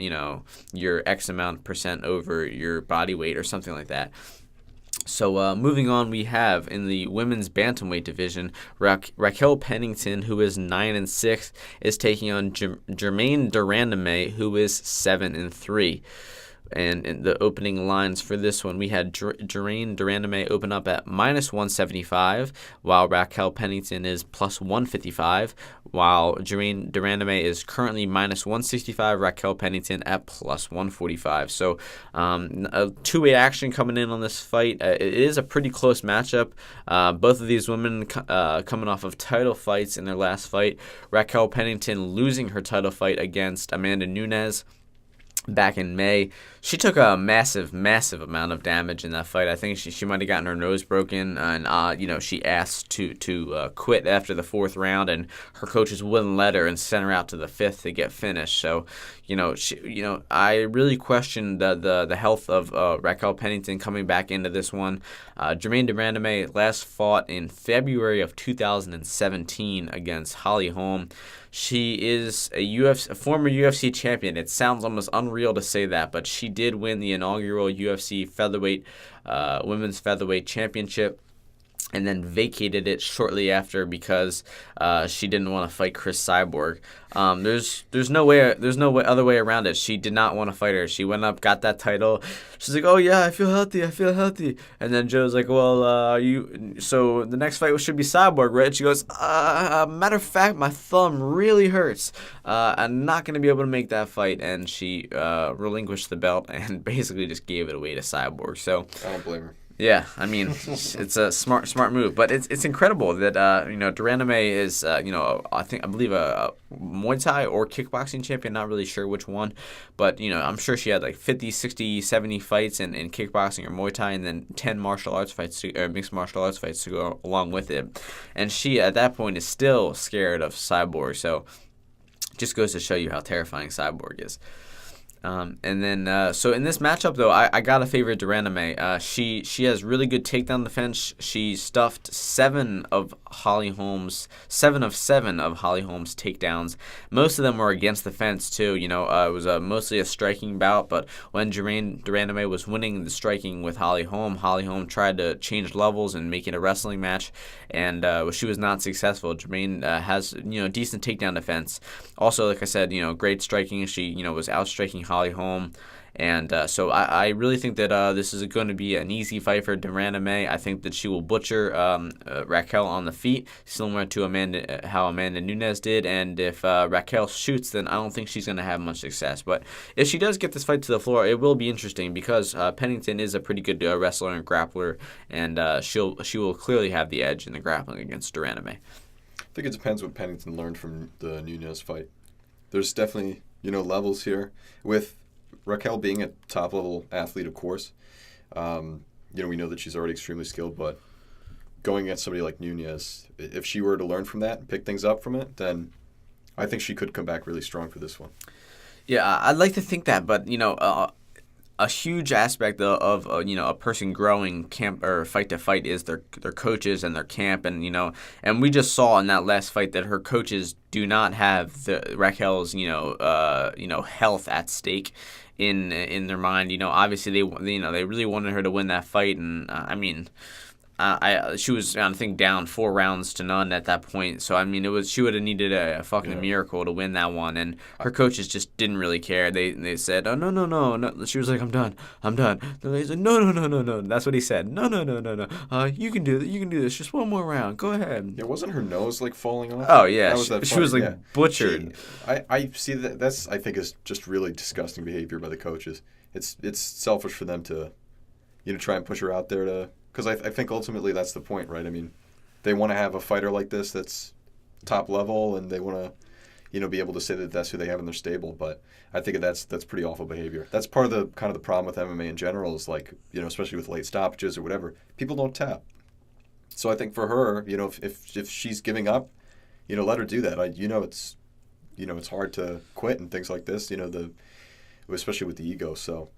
your X amount % over your body weight or something like that. So moving on, we have in the women's bantamweight division, Raquel Pennington, who is 9-6, is taking on Germaine de Randamie, who is 7-3. And in the opening lines for this one, we had Germaine de Randamie open up at -175, while Raquel Pennington is +155, while Germaine de Randamie is currently -165, Raquel Pennington at +145. So a two-way action coming in on this fight. It is a pretty close matchup. Both of these women coming off of title fights in their last fight. Raquel Pennington losing her title fight against Amanda Nunes. back in May. She took a massive amount of damage in that fight. I think she might have gotten her nose broken, and she asked to quit after the 4th round, and her coaches wouldn't let her and sent her out to the 5th to get finished. So, I really questioned the health of Raquel Pennington coming back into this one. Germaine de Randamie last fought in February of 2017 against Holly Holm. She is a former UFC champion. It sounds almost unreal to say that, but she did win the inaugural UFC women's featherweight championship, and then vacated it shortly after because she didn't want to fight Chris Cyborg. There's no other way around it. She did not want to fight her. She went up, got that title. She's like, "Oh yeah, I feel healthy." And then Joe's like, "Well, so the next fight should be Cyborg, right?" She goes, "Matter of fact, my thumb really hurts. I'm not gonna be able to make that fight." And she relinquished the belt and basically just gave it away to Cyborg. So I don't blame her. Yeah, I mean, it's a smart move, but it's incredible that de Randamie is I believe a Muay Thai or kickboxing champion, not really sure which one, but I'm sure she had like 50, 60, 70 fights in kickboxing or Muay Thai, and then 10 martial arts fights or mixed martial arts fights to go along with it, and she at that point is still scared of Cyborg, so just goes to show you how terrifying Cyborg is. And then, so in this matchup, though, I gotta favor de Randamie. She has really good takedown defense. She stuffed 7 of Holly Holm's takedowns. Most of them were against the fence too. It was mostly a striking bout, but when Germaine de Randamie was winning the striking with Holly Holm tried to change levels and make it a wrestling match, and she was not successful. Germaine has decent takedown defense. Also, like I said, great striking. She was outstriking Holly Holm. And so I really think that this is going to be an easy fight for de Randamie. I think that she will butcher Raquel on the feet, similar to how Amanda Nunes did. And if Raquel shoots, then I don't think she's going to have much success. But if she does get this fight to the floor, it will be interesting because Pennington is a pretty good wrestler and grappler, and she will clearly have the edge in the grappling against de Randamie. I think it depends what Pennington learned from the Nunes fight. There's definitely levels here with Raquel being a top-level athlete, of course. We know that she's already extremely skilled, but going against somebody like Nunes, if she were to learn from that and pick things up from it, then I think she could come back really strong for this one. Yeah, I'd like to think that, but, a huge aspect of a person growing camp or fight to fight is their coaches and their camp, and and we just saw in that last fight that her coaches do not have Raquel's health at stake in their mind. Obviously they really wanted her to win that fight, and she was, I think, down 4 rounds to none at that point. So she would have needed a fucking miracle to win that one, and her coaches just didn't really care. They said, "Oh no." She was like, "I'm done." They said, "No." That's what he said. No. You can do that. You can do this. Just one more round. Go ahead. Yeah, wasn't her nose like falling off? Oh yeah, she was butchered. I see that. That's, I think, is just really disgusting behavior by the coaches. It's selfish for them to, try and push her out there to. Because I think ultimately that's the point, right? I mean, they want to have a fighter like this that's top level, and they want to, be able to say that that's who they have in their stable. But I think that's pretty awful behavior. That's part of the problem with MMA in general is like, especially with late stoppages or whatever, people don't tap. So I think for her, if she's giving up, let her do that. It's hard to quit and things like this, especially with the ego. So.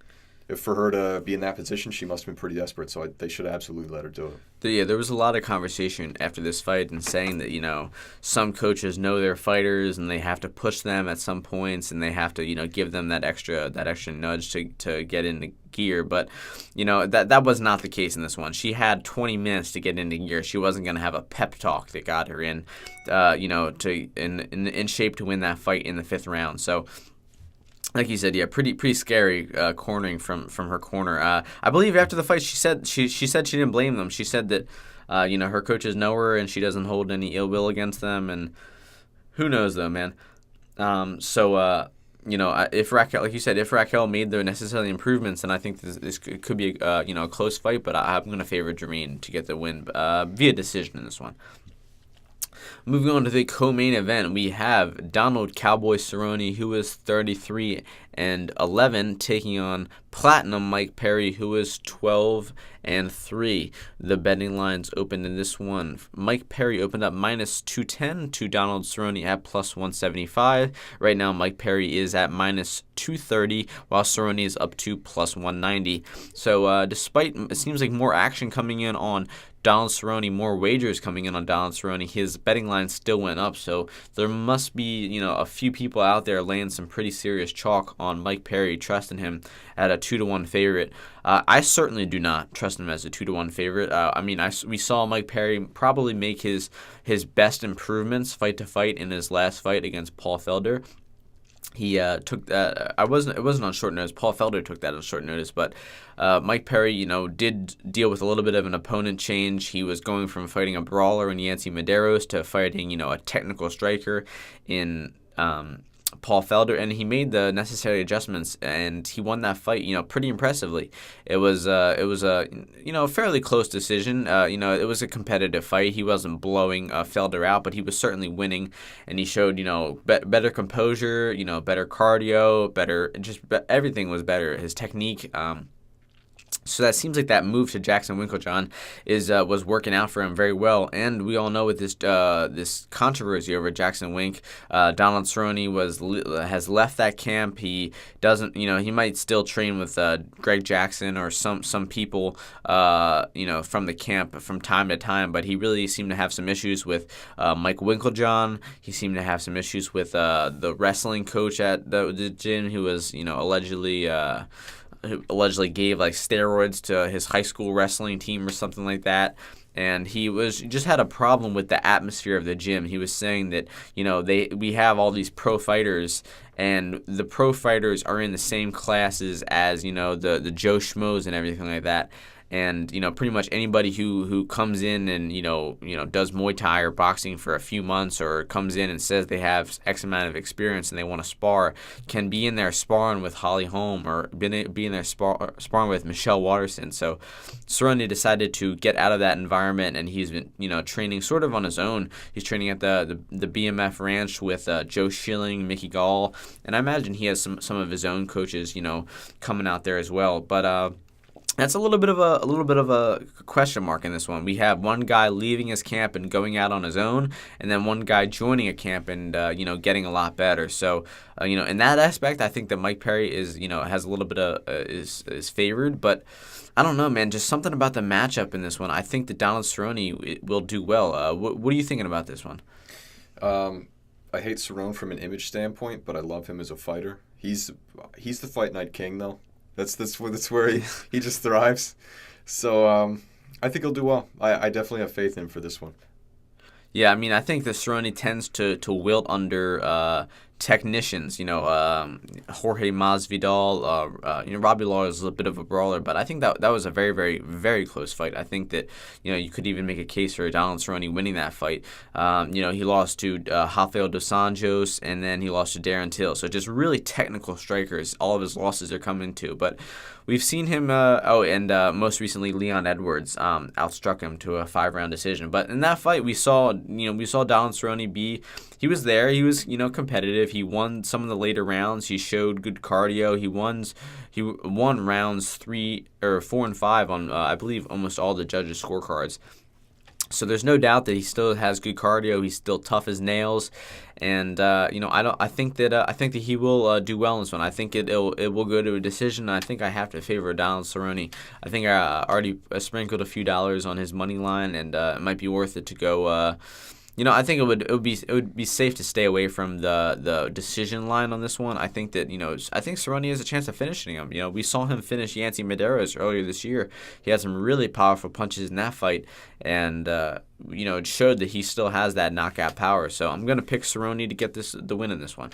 If for her to be in that position, she must have been pretty desperate. So they should absolutely let her do it. Yeah, there was a lot of conversation after this fight and saying that, some coaches know their fighters and they have to push them at some points and they have to, give them that extra nudge to get into gear. But, that was not the case in this one. She had 20 minutes to get into gear. She wasn't going to have a pep talk that got her in, in shape to win that fight in the 5th round. So. Like you said, yeah, pretty scary cornering from her corner. I believe after the fight, she said she didn't blame them. She said that her coaches know her and she doesn't hold any ill will against them. And who knows though, man. If Raquel, like you said, if Raquel made the necessary improvements, then I think this could be a close fight. But I'm going to favor Germaine to get the win via decision in this one. Moving on to the co-main event, we have Donald Cowboy Cerrone, who is 33-11, taking on Platinum Mike Perry, who is 12-3. The betting lines opened in this one. Mike Perry opened up -210 to Donald Cerrone at +175. Right now, Mike Perry is at -230, while Cerrone is up to +190. So despite it seems like more action coming in on Donald Cerrone, more wagers coming in on Donald Cerrone, his betting line still went up. So there must be, a few people out there laying some pretty serious chalk on Mike Perry, trusting him at a 2-1 favorite. I certainly do not trust him as a 2-1 favorite. We saw Mike Perry probably make his best improvements fight to fight in his last fight against Paul Felder. He took that. It wasn't on short notice. Paul Felder took that on short notice, but Mike Perry, did deal with a little bit of an opponent change. He was going from fighting a brawler in Yancy Medeiros to fighting, a technical striker in Paul Felder, and he made the necessary adjustments, and he won that fight, pretty impressively. It was a fairly close decision. It was a competitive fight. He wasn't blowing Felder out, but he was certainly winning, and he showed, better composure, better cardio, everything was better. His technique. So that seems like that move to Jackson Winkeljohn was working out for him very well. And we all know with this controversy over Jackson Wink, Donald Cerrone has left that camp. He doesn't, he might still train with Greg Jackson or some people, from the camp from time to time. But he really seemed to have some issues with Mike Winkeljohn. He seemed to have some issues with the wrestling coach at the gym, who was, who allegedly gave like steroids to his high school wrestling team or something like that. And he just had a problem with the atmosphere of the gym. He was saying that, we have all these pro fighters, and the pro fighters are in the same classes as, the Joe Schmoes and everything like that. And, pretty much anybody who comes in and, does Muay Thai or boxing for a few months, or comes in and says they have X amount of experience and they want to spar, can be in there sparring with Holly Holm, or be in there sparring with Michelle Watterson. So Cerrone decided to get out of that environment, and he's been, training sort of on his own. He's training at the BMF ranch with Joe Schilling, Mickey Gall, and I imagine he has some of his own coaches, coming out there as well. But that's a little bit of a question mark in this one. We have one guy leaving his camp and going out on his own, and then one guy joining a camp and getting a lot better. So in that aspect, I think that Mike Perry is has a little bit of is favored, but I don't know, man. Just something about the matchup in this one. I think that Donald Cerrone will do well. What are you thinking about this one? I hate Cerrone from an image standpoint, but I love him as a fighter. He's the fight night king, though. That's where he just thrives. So I think he'll do well. I definitely have faith in him for this one. Yeah, I think that Cerrone tends to wilt under technicians, Jorge Masvidal, Robbie Lawler is a bit of a brawler, but I think that was a very, very, very close fight. I think that, you could even make a case for Donald Cerrone winning that fight. He lost to Rafael dos Anjos, and then he lost to Darren Till. So just really technical strikers. All of his losses are coming to, but we've seen him, most recently Leon Edwards outstruck him to a 5-round decision. But in that fight, we saw Donald Cerrone he was there. He was, competitive. He won some of the later rounds. He showed good cardio. He won rounds 3 or 4 and 5 on, I believe, almost all the judges' scorecards. So there's no doubt that he still has good cardio. He's still tough as nails, and I think that he will do well in this one. I think it will go to a decision. I think I have to favor Donald Cerrone. I think I already sprinkled a few dollars on his money line, and it might be worth it to go. I think it would be safe to stay away from the decision line on this one. I think that I think Cerrone has a chance of finishing him. We saw him finish Yancy Medeiros earlier this year. He had some really powerful punches in that fight, and it showed that he still has that knockout power. So I'm going to pick Cerrone to get the win in this one.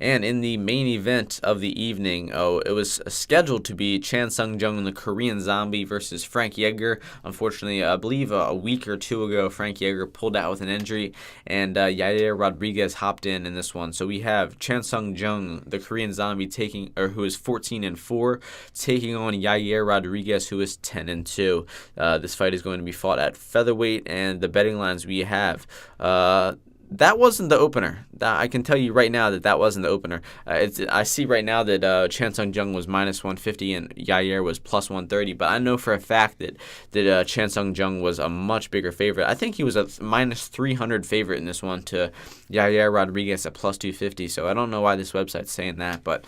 And in the main event of the evening, it was scheduled to be Chan Sung Jung, the Korean Zombie, versus Frank Yeager. Unfortunately, I believe a week or two ago, Frank Yeager pulled out with an injury, and Yair Rodriguez hopped in this one. So we have Chan Sung Jung, the Korean Zombie, who is 14-4, taking on Yair Rodriguez, who is 10-2. This fight is going to be fought at featherweight, and the betting lines we have. That wasn't the opener. I can tell you right now that wasn't the opener. I see right now that Chan Sung Jung was -150 and Yair was +130, but I know for a fact that Chan Sung Jung was a much bigger favorite. I think he was a -300 favorite in this one to Yair Rodriguez at +250, so I don't know why this website's saying that, but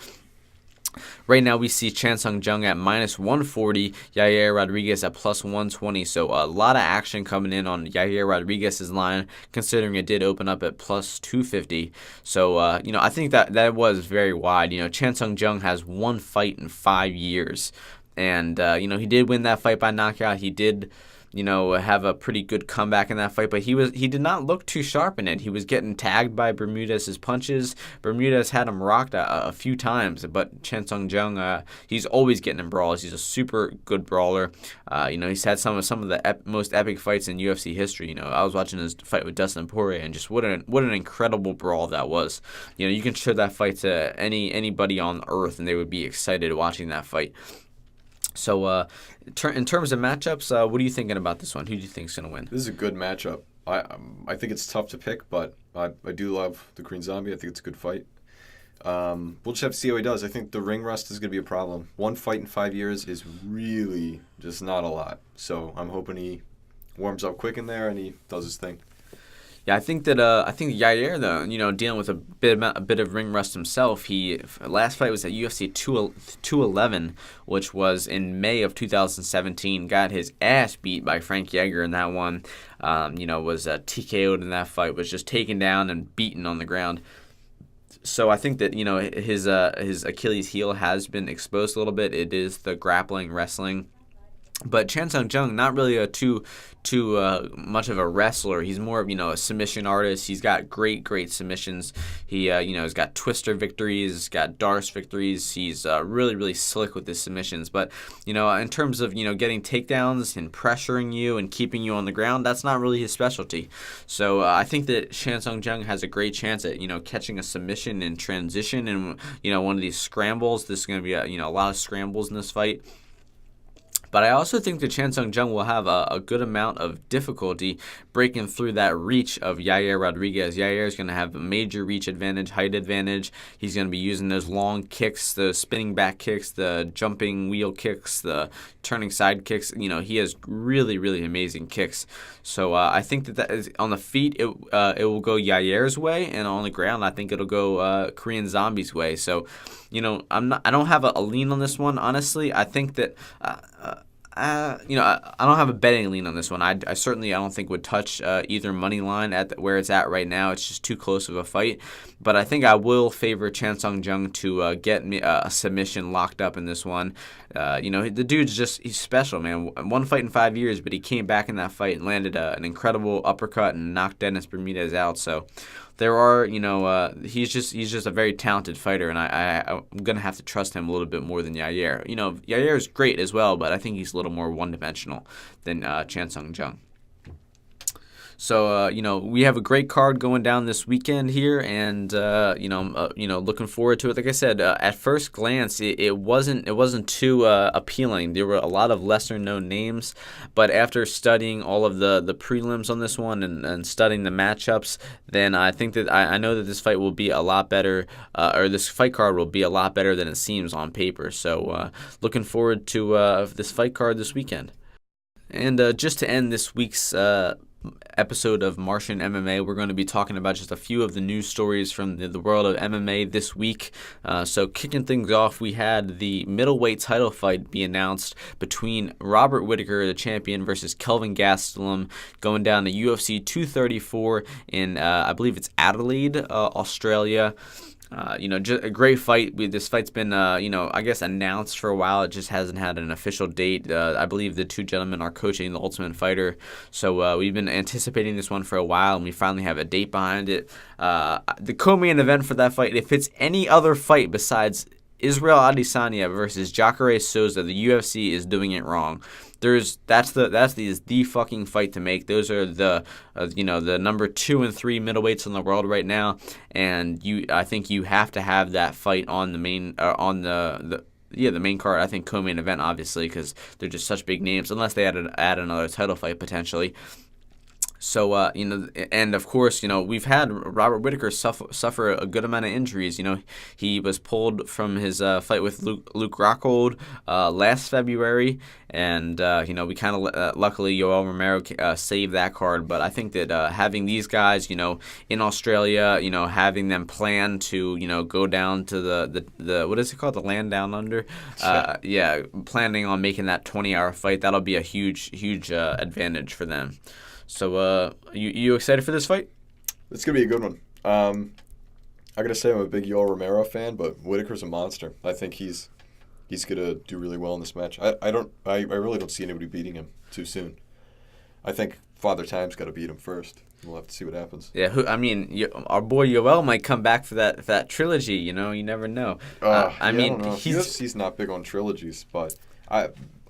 right now we see Chan Sung Jung at -140, Yair Rodriguez at +120. So a lot of action coming in on Yair Rodriguez's line, considering it did open up at +250. So I think that was very wide. Chan Sung Jung has one fight in 5 years, and he did win that fight by knockout. He did have a pretty good comeback in that fight, but he did not look too sharp in it. He was getting tagged by Bermudez's punches. Bermudez had him rocked a few times, but Chan Sung Jung, he's always getting in brawls. He's a super good brawler. He's had some of the most epic fights in UFC history. I was watching his fight with Dustin Poirier, and just what an incredible brawl that was. You can show that fight to anybody on earth, and they would be excited watching that fight. So, in terms of matchups, what are you thinking about this one? Who do you think is going to win? This is a good matchup. I think it's tough to pick, but I do love the Korean Zombie. I think it's a good fight. We'll just have to see how he does. I think the ring rust is going to be a problem. One fight in 5 years is really just not a lot. So I'm hoping he warms up quick in there and he does his thing. Yeah, I think Yair, though, dealing with a bit of ring rust himself. Last fight was at UFC 211, which was in May of 2017. Got his ass beat by Frank Yeager in that one. Was TKO'd in that fight. Was just taken down and beaten on the ground. So I think that his Achilles heel has been exposed a little bit. It is the grappling, wrestling. But Chan Sung Jung, not really too much of a wrestler. He's more of a submission artist. He's got great submissions. He has got twister victories, got Darce victories. He's really slick with his submissions. But in terms of getting takedowns and pressuring you and keeping you on the ground, that's not really his specialty. So I think that Chan Sung Jung has a great chance at catching a submission in transition and one of these scrambles. This is going to be a lot of scrambles in this fight. But I also think that Chan Sung Jung will have a good amount of difficulty breaking through that reach of Yair Rodriguez. Yair is going to have a major reach advantage, height advantage. He's going to be using those long kicks, the spinning back kicks, the jumping wheel kicks, the turning side kicks. He has really amazing kicks. So I think that is, on the feet, it will go Yair's way, and on the ground, I think it'll go Korean Zombie's way. So, I don't have a lean on this one, honestly. I think that. I don't have a betting lean on this one. I don't think would touch either money line at where it's at right now. It's just too close of a fight. But I think I will favor Chan Sung Jung to get me a submission locked up in this one. The dude's he's special, man. One fight in 5 years, but he came back in that fight and landed an incredible uppercut and knocked Dennis Bermudez out. So there are, he's just a very talented fighter, and I'm going to have to trust him a little bit more than Yair. Yair is great as well, but I think he's a little more one-dimensional than Chan Sung Jung. So, we have a great card going down this weekend here, and, looking forward to it. Like I said, at first glance, it wasn't too appealing. There were a lot of lesser-known names, but after studying all of the prelims on this one and studying the matchups, then I think that I know that this fight will be a lot better, or this fight card will be a lot better than it seems on paper. So, looking forward to this fight card this weekend. And just to end this week's episode of Martian MMA, we're going to be talking about just a few of the news stories from the world of MMA this week. So kicking things off, we had the middleweight title fight be announced between Robert Whittaker, the champion, versus Kelvin Gastelum, going down to UFC 234 in, I believe it's Adelaide, Australia. Just a great fight. This fight's been, I guess announced for a while. It just hasn't had an official date. I believe the two gentlemen are coaching the Ultimate Fighter, so we've been anticipating this one for a while, and we finally have a date behind it. The co-main event for that fight, if it's any other fight besides Israel Adesanya versus Jacare Souza, the UFC is doing it wrong. That's the fucking fight to make. Those are the the number 2 and 3 middleweights in the world right now, and I think you have to have that fight on the main the main card. I think co-main event, obviously, because they're just such big names, unless they add another title fight potentially. So, and of course, we've had Robert Whittaker suffer a good amount of injuries. He was pulled from his fight with Luke Rockhold last February, and, we kind of, luckily, Yoel Romero saved that card. But I think that having these guys, in Australia, having them plan to, go down to the what is it called? The land down under? Planning on making that 20-hour fight, that'll be a huge advantage for them. So, you excited for this fight? It's gonna be a good one. I gotta say I'm a big Yoel Romero fan, but Whittaker's a monster. I think he's gonna do really well in this match. I really don't see anybody beating him too soon. I think Father Time's got to beat him first. We'll have to see what happens. Yeah, our boy Yoel might come back for that trilogy. You never know. I don't know. He's not big on trilogies, but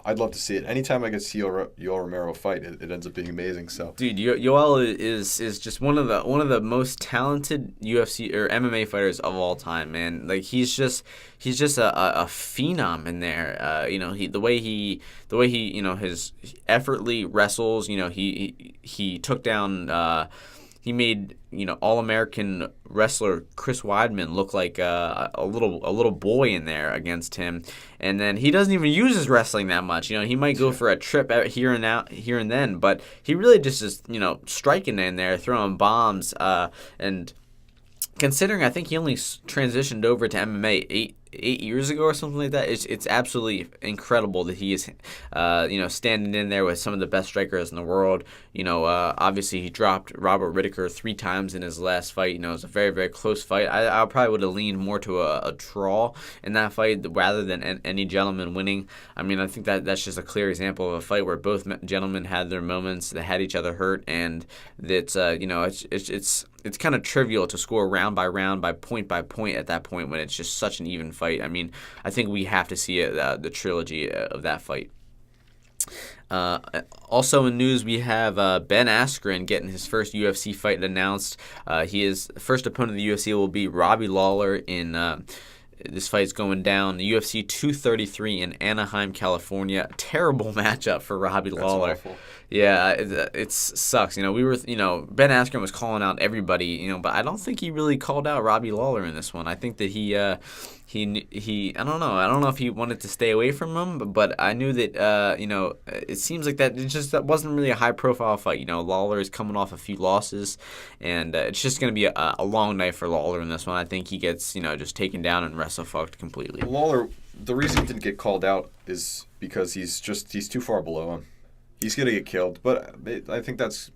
I'd love to see it. Anytime I get to see Yoel Romero fight, it ends up being amazing. So, dude, Yoel is just one of the most talented UFC or MMA fighters of all time, man. Like he's just a phenom in there. The way he his effortlessly wrestles. He took down. He made All-American wrestler Chris Weidman look like a little boy in there against him, and then he doesn't even use his wrestling that much. He might go for a trip here and then, but he really just is striking in there, throwing bombs, and considering I think he only transitioned over to MMA eight years ago or something like that, it's absolutely incredible that he is standing in there with some of the best strikers in the world. Obviously he dropped Robert Whittaker 3 times in his last fight. It was a very, very close fight. I probably would have leaned more to a draw in that fight rather than any gentleman winning. I mean, I think that's just a clear example of a fight where both gentlemen had their moments, they had each other hurt, and that's it's kind of trivial to score round by round, by point at that point when it's just such an even fight. I mean, I think we have to see the trilogy of that fight. Also in news, we have Ben Askren getting his first UFC fight announced. His first opponent of the UFC will be Robbie Lawler in this fight's going down UFC 233 in Anaheim, California. Terrible matchup for Robbie Lawler. Awful. Yeah, it sucks. We were, Ben Askren was calling out everybody, but I don't think he really called out Robbie Lawler in this one. I think that he I don't know. I don't know if he wanted to stay away from him, but I knew that, it seems like that wasn't really a high-profile fight. Lawler is coming off a few losses, and it's just going to be a long night for Lawler in this one. I think he gets, just taken down and wrestle-fucked completely. Lawler, the reason he didn't get called out is because he's too far below him. He's going to get killed, but I think that's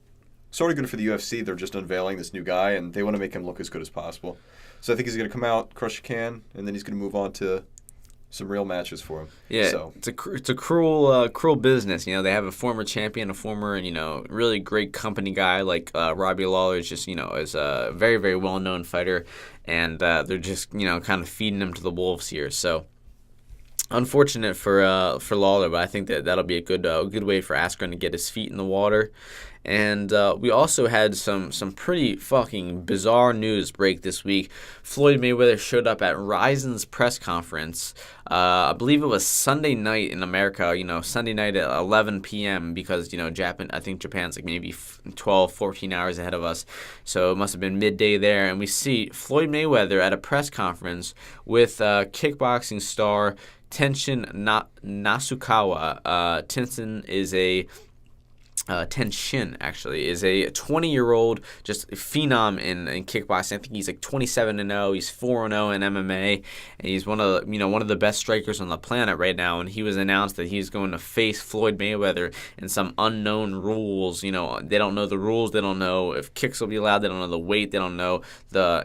sort of good for the UFC. They're just unveiling this new guy, and they want to make him look as good as possible. So I think he's going to come out, crush a can, and then he's going to move on to some real matches for him. Yeah, so. It's a cruel business. They have a former champion, a former really great company guy like Robbie Lawler is just is a very, very well known fighter, and they're just kind of feeding him to the wolves here. So. Unfortunate for Lawler, but I think that'll be a good way for Askren to get his feet in the water. And we also had some pretty fucking bizarre news break this week. Floyd Mayweather showed up at Rizin's press conference. I believe it was Sunday night in America, Sunday night at 11 p.m. because, I think Japan's like maybe 12, 14 hours ahead of us. So it must have been midday there. And we see Floyd Mayweather at a press conference with kickboxing star Tenshin Nasukawa. Tenshin is a Tenshin, actually, is a 20-year-old just phenom in kickboxing. I think he's like 27-0. He's 4-0 in MMA, and he's one of the best strikers on the planet right now. And he was announced that he's going to face Floyd Mayweather in some unknown rules. They don't know the rules. They don't know if kicks will be allowed. They don't know the weight. They don't know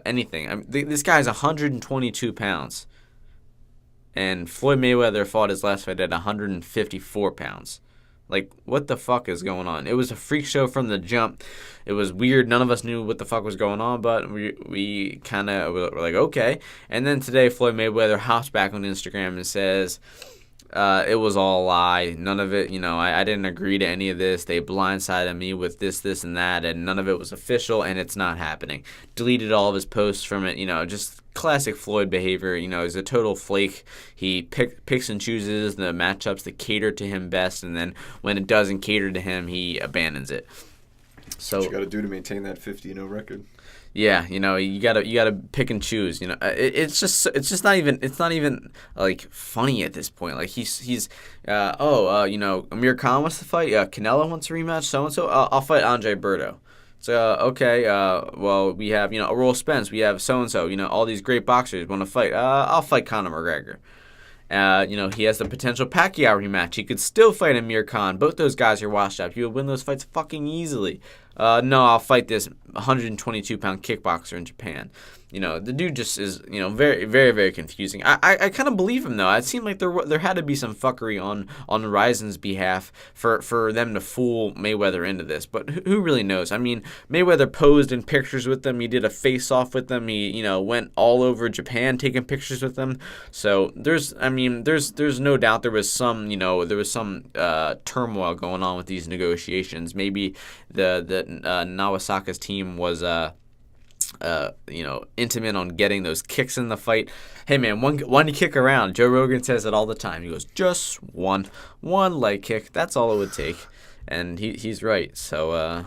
anything. This guy's 122 pounds, and Floyd Mayweather fought his last fight at 154 pounds. Like, what the fuck is going on? It was a freak show from the jump. It was weird. None of us knew what the fuck was going on, but we kind of were like, okay. And then today, Floyd Mayweather hops back on Instagram and says, it was all a lie. None of it, I didn't agree to any of this. They blindsided me with this, and that, and none of it was official, and it's not happening. Deleted all of his posts from it, just classic Floyd behavior. He's a total flake. He picks and chooses the matchups that cater to him best, and then when it doesn't cater to him, he abandons it. So what you got to do to maintain that 50-0 record. Yeah, you gotta pick and choose. It's just not even like funny at this point. Like he's Amir Khan wants to fight. Canelo wants to rematch. So and so. I'll fight Andre Berto. So okay. Well, we have Errol Spence. We have so and so. All these great boxers want to fight. I'll fight Conor McGregor. He has the potential Pacquiao rematch. He could still fight Amir Khan. Both those guys are washed up. He would win those fights fucking easily. No, I'll fight this 122-pound kickboxer in Japan. The dude just is, very, very, very confusing. I kind of believe him, though. It seemed like there had to be some fuckery on Ryzen's behalf for them to fool Mayweather into this. But who really knows? I mean, Mayweather posed in pictures with them. He did a face-off with them. He, went all over Japan taking pictures with them. So there's no doubt there was some turmoil going on with these negotiations. Maybe the Nawasaka's team was intimate on getting those kicks in the fight. Hey man, one kick around. Joe Rogan says it all the time. He goes, just one leg kick. That's all it would take. And he's right. So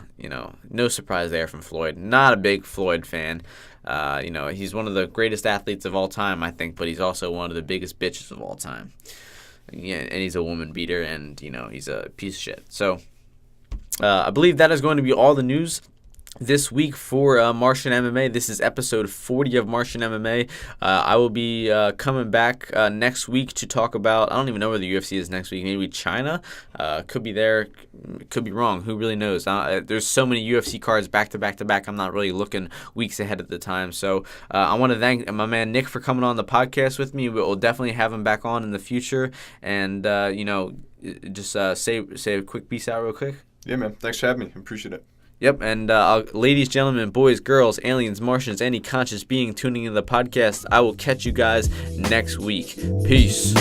no surprise there from Floyd. Not a big Floyd fan. He's one of the greatest athletes of all time, I think, but he's also one of the biggest bitches of all time. Yeah, and he's a woman beater, and he's a piece of shit. So I believe that is going to be all the news this week for Martian MMA. This is episode 40 of Martian MMA. I will be coming back next week to talk about, I don't even know where the UFC is next week, maybe China. Could be there, could be wrong, who really knows. There's so many UFC cards back to back to back, I'm not really looking weeks ahead at the time. So I want to thank my man Nick for coming on the podcast with me. We'll definitely have him back on in the future. And, just say a quick peace out real quick. Yeah, man. Thanks for having me. I appreciate it. Yep, and ladies, gentlemen, boys, girls, aliens, Martians, any conscious being tuning into the podcast, I will catch you guys next week. Peace.